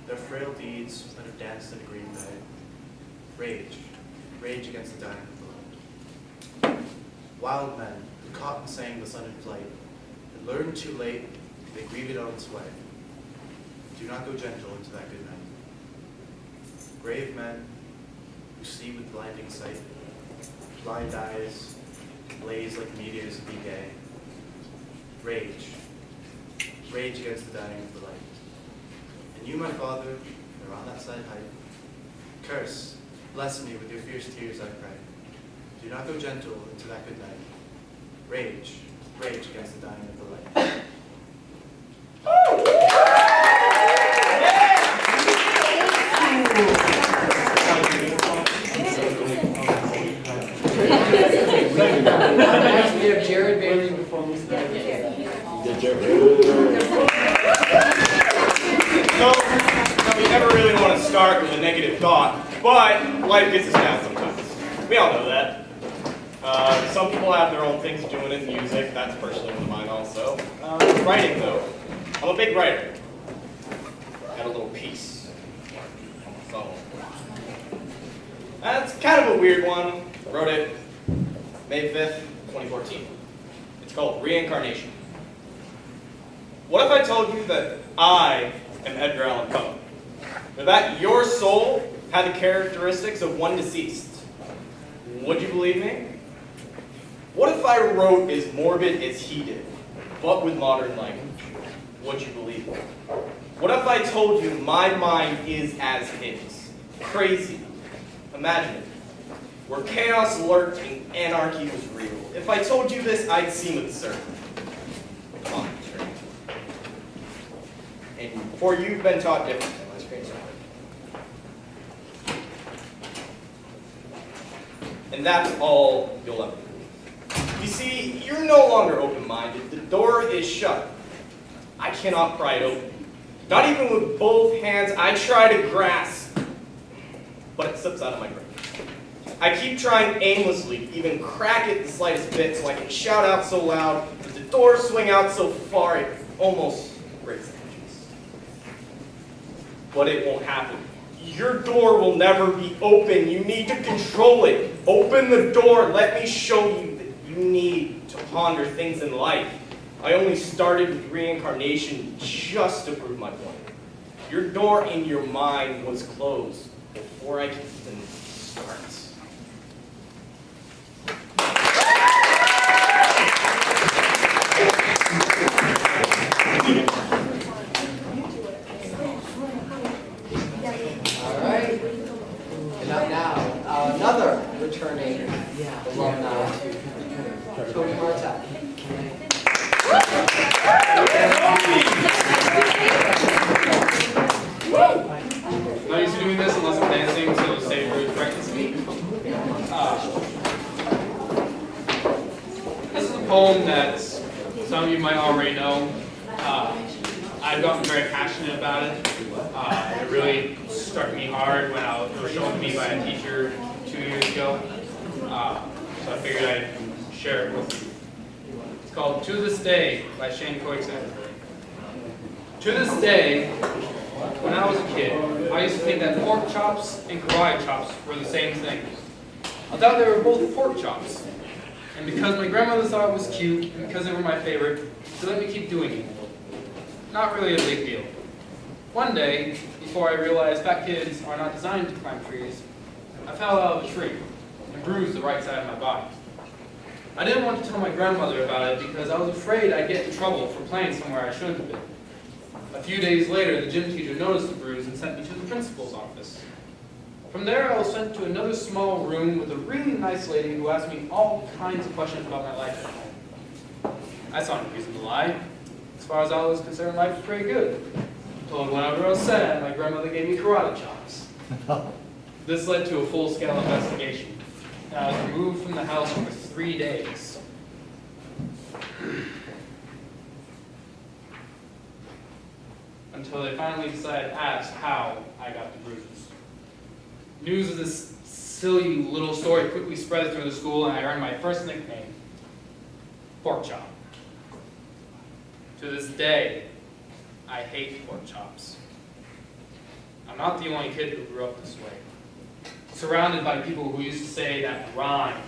Speaker 14: their frail deeds that have danced in a green bay. Rage, rage against the dying of the light. Wild men, who caught and sang the sun in flight, and learned too late, they grieve it on its way. Do not go gentle into that good night. Brave men, who see with blinding sight, blind eyes, blaze like meteors of decay. Rage, rage against the dying of the light. And you, my Father, are on that side height. Curse, bless me with your fierce tears, I pray. Do not go gentle into that good night. Rage, rage against the dying of the light.
Speaker 2: Next we have Jared Bailey performing some
Speaker 15: So we never really want to start with a negative thought, but life gets us down sometimes. We all know that. Some people have their own things doing in music. That's personally one of mine also. Writing, though. I'm a big writer. Got a little piece on my phone. That's kind of a weird one. Wrote it May 5th, 2014. It's called Reincarnation. What if I told you that I am Edgar Allan Poe? That your soul had the characteristics of one deceased? Would you believe me? What if I wrote as morbid as he did, but with modern language? Would you believe me? What if I told you my mind is as his? Crazy, imaginative, where chaos lurked and anarchy was real. If I told you this, I'd seem absurd. Come on, straight. And for you've been taught differently. My screen's not. And that's all you'll ever do. You see, you're no longer open-minded. The door is shut. I cannot pry it open. Not even with both hands, I try to grasp, but it slips out of my grip. I keep trying aimlessly to even crack it the slightest bit so I can shout out so loud that the door swing out so far it almost breaks the hinges. But it won't happen. Your door will never be open. You need to control it. Open the door. Let me show you that you need to ponder things in life. I only started with reincarnation just to prove my point. Your door in your mind was closed before I could even start.
Speaker 2: All right. And up now, another returning alumni, Tony Martell.
Speaker 16: I'm not used to doing this unless I'm dancing, so save for practice me. This is a poem that some of you might already know. I've gotten very passionate about it. It really struck me hard when it was shown to me by a teacher 2 years ago. So I figured I'd share it with you. It's called To This Day by Shane Coixon. To this day, when I was a kid, I used to think that pork chops and karate chops were the same thing. I thought they were both pork chops. And because my grandmother thought it was cute, and because they were my favorite, she let me keep doing it. not really a big deal. One day, before I realized fat kids are not designed to climb trees, I fell out of a tree and bruised the right side of my body. I didn't want to tell my grandmother about it because I was afraid I'd get in trouble for playing somewhere I shouldn't have been. A few days later, the gym teacher noticed the bruise and sent me to the principal's office. From there, I was sent to another small room with a really nice lady who asked me all kinds of questions about my life at home. I saw no reason to lie. As far as I was concerned, life was pretty good. Told whatever I was sad, my grandmother gave me karate chops. This led to a full-scale investigation. I was removed from the house for 3 days. Until they finally decided to ask how I got the bruises. News of this silly little story quickly spread through the school, and I earned my first nickname, Pork Chop. To this day, I hate pork chops. I'm not the only kid who grew up this way. Surrounded by people who used to say that rhyme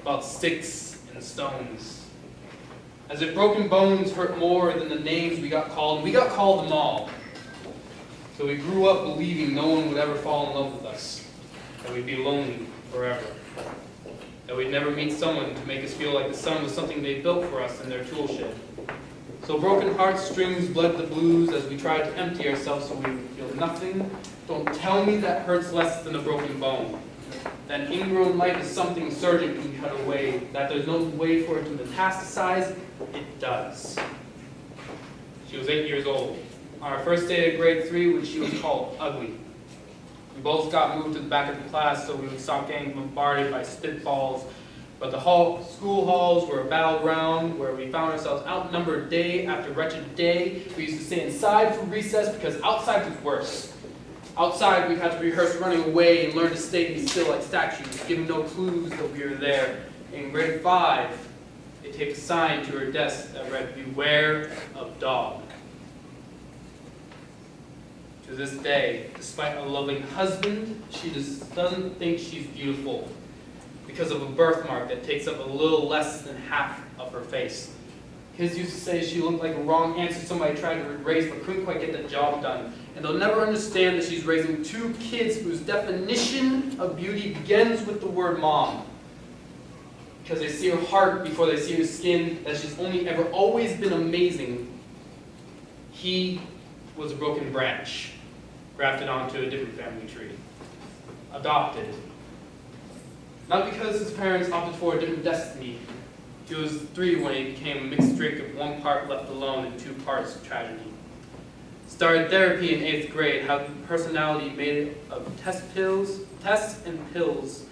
Speaker 16: about sticks and stones. As if broken bones hurt more than the names we got called, and we got called them all. So we grew up believing no one would ever fall in love with us, that we'd be lonely forever, that we'd never meet someone to make us feel like the sun was something they built for us in their tool shed. So broken heartstrings bled the blues as we tried to empty ourselves so we would feel nothing. Don't tell me that hurts less than a broken bone. That ingrown life is something surgeon can cut away, that there's no way for it to metastasize. It does. She was 8 years old. On our first day of grade 3, which she was called ugly. We both got moved to the back of the class so we would stop getting bombarded by spitballs. But the school halls were a battleground where we found ourselves outnumbered day after wretched day. We used to stay inside for recess because outside was worse. Outside, we had to rehearse running away and learn to stay still like statues, giving no clues that we were there. In grade 5, they taped a sign to her desk that read, "Beware of dog." To this day, despite a loving husband, she just doesn't think she's beautiful because of a birthmark that takes up a little less than half of her face. Kids used to say she looked like a wrong answer somebody tried to erase but couldn't quite get the job done. And they'll never understand that she's raising 2 kids whose definition of beauty begins with the word mom. Because they see her heart before they see her skin, that she's only ever always been amazing. He was a broken branch, grafted onto a different family tree. Adopted. Not because his parents opted for a different destiny. He was 3 when he became a mixed drink of 1 part left alone and 2 parts of tragedy. Started therapy in 8th grade, how personality made of tests and pills.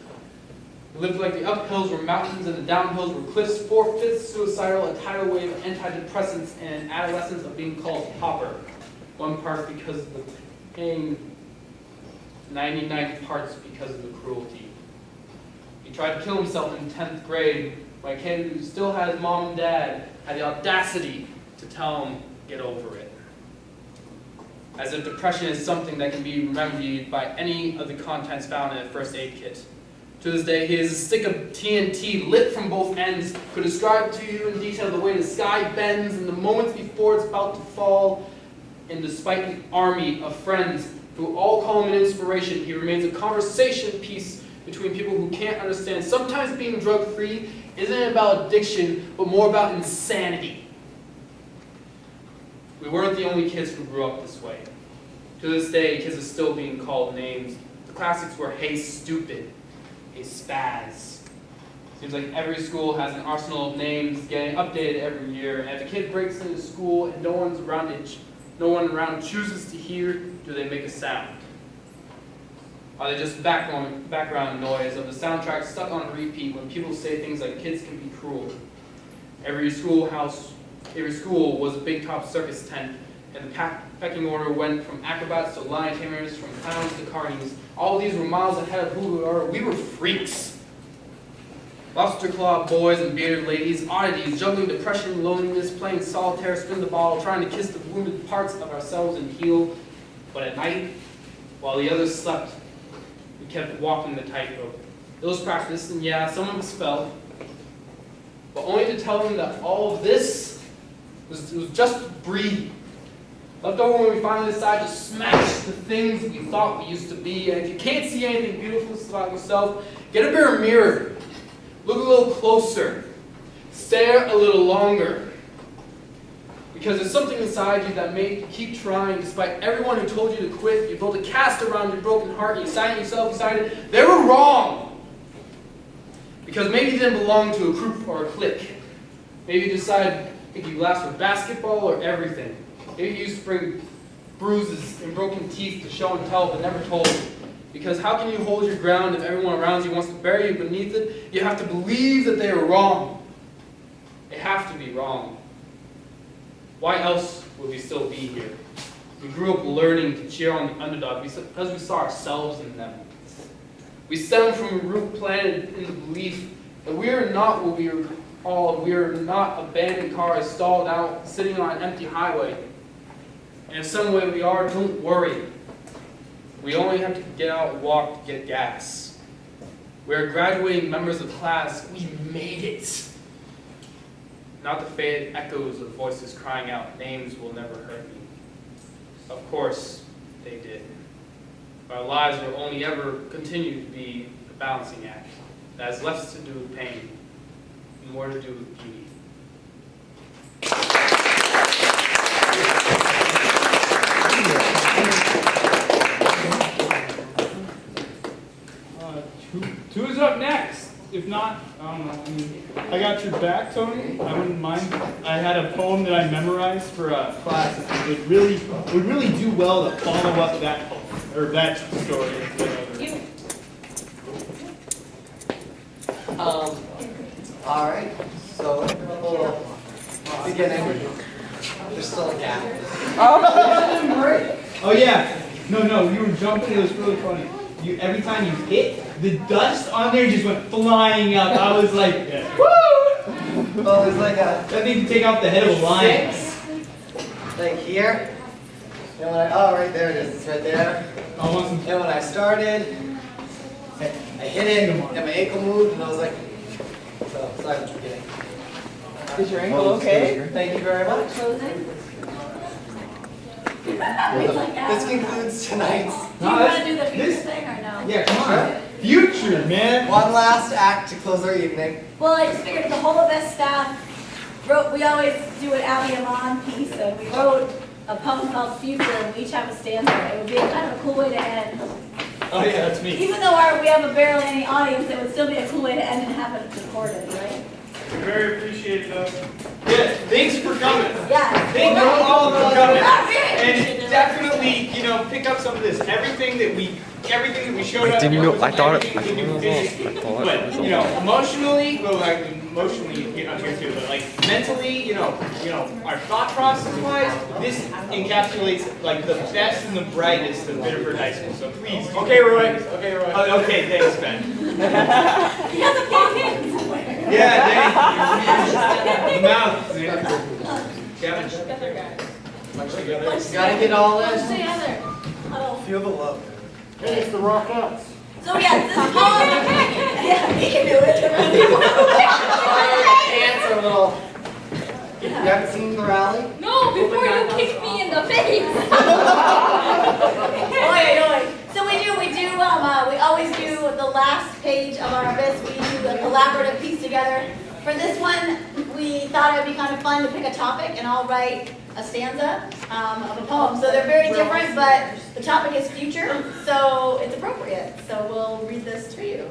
Speaker 16: Lived like the uphills were mountains and the downhills were cliffs, 4/5 suicidal, a tidal wave of antidepressants, and an adolescence of being called pauper. 1 part because of the pain, 99 parts because of the cruelty. He tried to kill himself in 10th grade. My kid, who still had his mom and dad, had the audacity to tell him, get over it. As if depression is something that can be remedied by any of the contents found in a first aid kit. To this day, he is a stick of TNT lit from both ends, could describe to you in detail the way the sky bends and the moments before it's about to fall. And despite an army of friends who all call him an inspiration, he remains a conversation piece between people who can't understand. Sometimes being drug-free isn't about addiction, but more about insanity. We weren't the only kids who grew up this way. To this day, kids are still being called names. The classics were, hey stupid, hey spaz. Seems like every school has an arsenal of names getting updated every year, and if a kid breaks into school and no one around chooses to hear, do they make a sound? Are they just background noise of the soundtrack stuck on repeat when people say things like kids can be cruel? Every school was a big top circus tent, and the pecking order went from acrobats to lion tamers, from clowns to carnies. All these were miles ahead of who we are. We were freaks. Lobster claw boys and bearded ladies, oddities, juggling depression, loneliness, playing solitaire, spin the ball, trying to kiss the wounded parts of ourselves and heal. But at night, while the others slept, we kept walking the tightrope. It was practice, and yeah, some of us fell. But only to tell them that all of this was just to breathe. Left over when we finally decide to smash the things that we thought we used to be. And if you can't see anything beautiful about yourself, get a better mirror. Look a little closer. Stare a little longer. Because there's something inside you that made you keep trying despite everyone who told you to quit. You built a cast around your broken heart. You decided yourself, decided they were wrong. Because maybe you didn't belong to a group or a clique. Maybe you decided if you last for basketball or everything. Maybe you used to bring bruises and broken teeth to show and tell but never told. Because how can you hold your ground if everyone around you wants to bury you beneath it? You have to believe that they are wrong. They have to be wrong. Why else would we still be here? We grew up learning to cheer on the underdog because we saw ourselves in them. We stem from a root planted in the belief that we are not what we are called. We are not abandoned cars stalled out, sitting on an empty highway. And in some way we are, don't worry. We only have to get out and walk to get gas. We are graduating members of class. We made it. Not the faded echoes of voices crying out, names will never hurt me. Of course, they did. Our lives will only ever continue to be a balancing act that has less to do with pain and more to do with beauty.
Speaker 17: Who's up next? If not, I don't know. I mean, I got your back, Tony. I wouldn't mind. I had a poem that I memorized for a class. It would really do well to follow up that poem, or that story.
Speaker 2: All right. So we'll beginning. There's still a gap.
Speaker 17: Oh yeah. No, you were jumping. It was really funny. Every time you hit, the dust on there just went flying up. I was like, woo!
Speaker 2: Well, there's like a...
Speaker 17: I need to take off the head of a lion.
Speaker 2: Like here. And when right there it is. It's right there. And when I started, I hit it, and my ankle moved, and I was like, so, sorry for forgetting.
Speaker 12: Is your ankle okay?
Speaker 2: Thank you very much. This concludes tonight's.
Speaker 1: Do you want to do the future thing or no?
Speaker 17: Yeah, come on. Future, man.
Speaker 2: One last act to close our evening.
Speaker 1: Well, I just figured the whole of us staff wrote, we always do an Abby Amon piece, and we wrote a poem called Future, and we each have a stanza. It would be kind of a cool way to end.
Speaker 17: Oh yeah, that's me.
Speaker 1: Even though we have barely any audience, it would still be a cool way to end and have it recorded, right?
Speaker 17: We very appreciate those.
Speaker 3: Yeah, thanks for coming.
Speaker 1: Yeah.
Speaker 3: Thank you all for coming. And definitely, pick up some of this. Everything that we showed up.
Speaker 18: I thought it was
Speaker 3: But, emotionally, emotionally up here too, but like mentally, our thought process wise, this encapsulates like the best and the brightest of Biddeford High School. So please. Okay, Roy. Okay, thanks, Ben.
Speaker 1: He has a pocket.
Speaker 3: Yeah, the mouth. Kevin.
Speaker 2: Gotta get all in.
Speaker 1: Push together.
Speaker 2: Feel the love.
Speaker 12: Hey, it's the Rockettes.
Speaker 1: So yeah, this poem. Yeah, he can do it.
Speaker 2: Hands are a little. You haven't seen the rally?
Speaker 4: No, before you kicked me in the face.
Speaker 1: So we always do the last page of our abyss. We do a collaborative piece together. For this one, we thought it would be kind of fun to pick a topic and all write a stanza of a poem. So they're very different, but the topic is future, so it's appropriate. So we'll read this to you.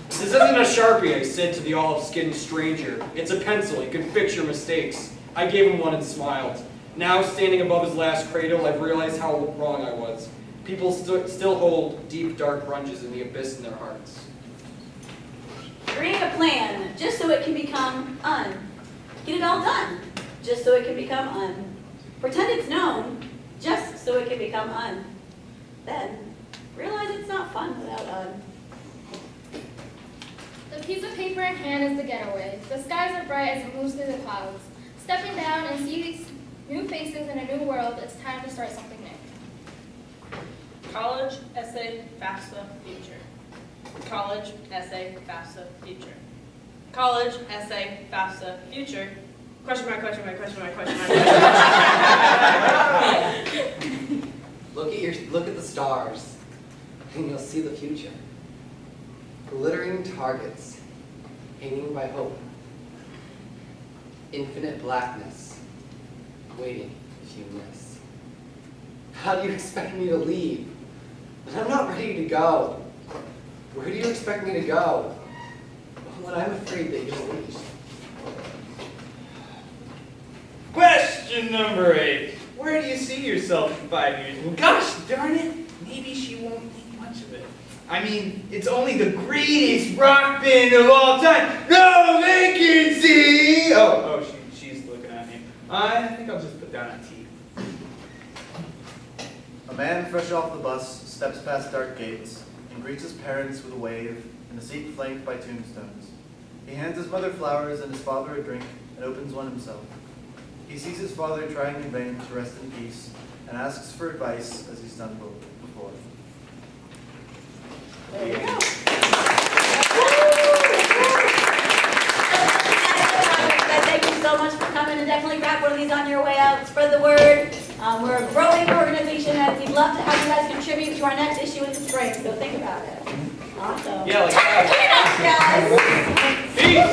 Speaker 15: This isn't a Sharpie, I said to the olive-skinned stranger. It's a pencil, it can fix your mistakes. I gave him one and smiled. Now, standing above his last cradle, I've realized how wrong I was. People still hold deep, dark grudges in the abyss in their hearts.
Speaker 1: Create a plan, just so it can become un. Get it all done, just so it can become un. Pretend it's known, just so it can become un. Then, realize it's not fun without un.
Speaker 4: The piece of paper in hand is the getaway. The skies are bright as it moves through the clouds. Stepping down and see these new faces in a new world, it's time to start something new.
Speaker 6: College, essay, FAFSA, future. College, essay, FAFSA, future. College, essay, FAFSA, future. Question mark, question mark, question mark, question mark.
Speaker 2: Look at the stars, and you'll see the future. Glittering targets, hanging by hope. Infinite blackness, waiting if you miss. How do you expect me to leave? And I'm not ready to go. Where do you expect me to go when I'm afraid that you'll leave?
Speaker 3: Question number 8. Where do you see yourself in 5 years? Well, gosh darn it, maybe she won't think much of it. I mean, it's only the greatest rock band of all time. No vacancy! She's looking at me. I think I'll just put down a T.
Speaker 14: A man fresh off the bus steps past dark gates and greets his parents with a wave in a seat flanked by tombstones. He hands his mother flowers and his father a drink and opens one himself. He sees his father trying in vain to rest in peace and asks for advice as he's done before.
Speaker 1: There you go. Thank you so much for coming, and definitely grab one of these on your way out. Spread the word. We're a growing organization, and we'd love to have you guys contribute to our next issue in the spring, so think about it. Awesome.
Speaker 3: Yeah, like
Speaker 1: Guys.
Speaker 3: Peace!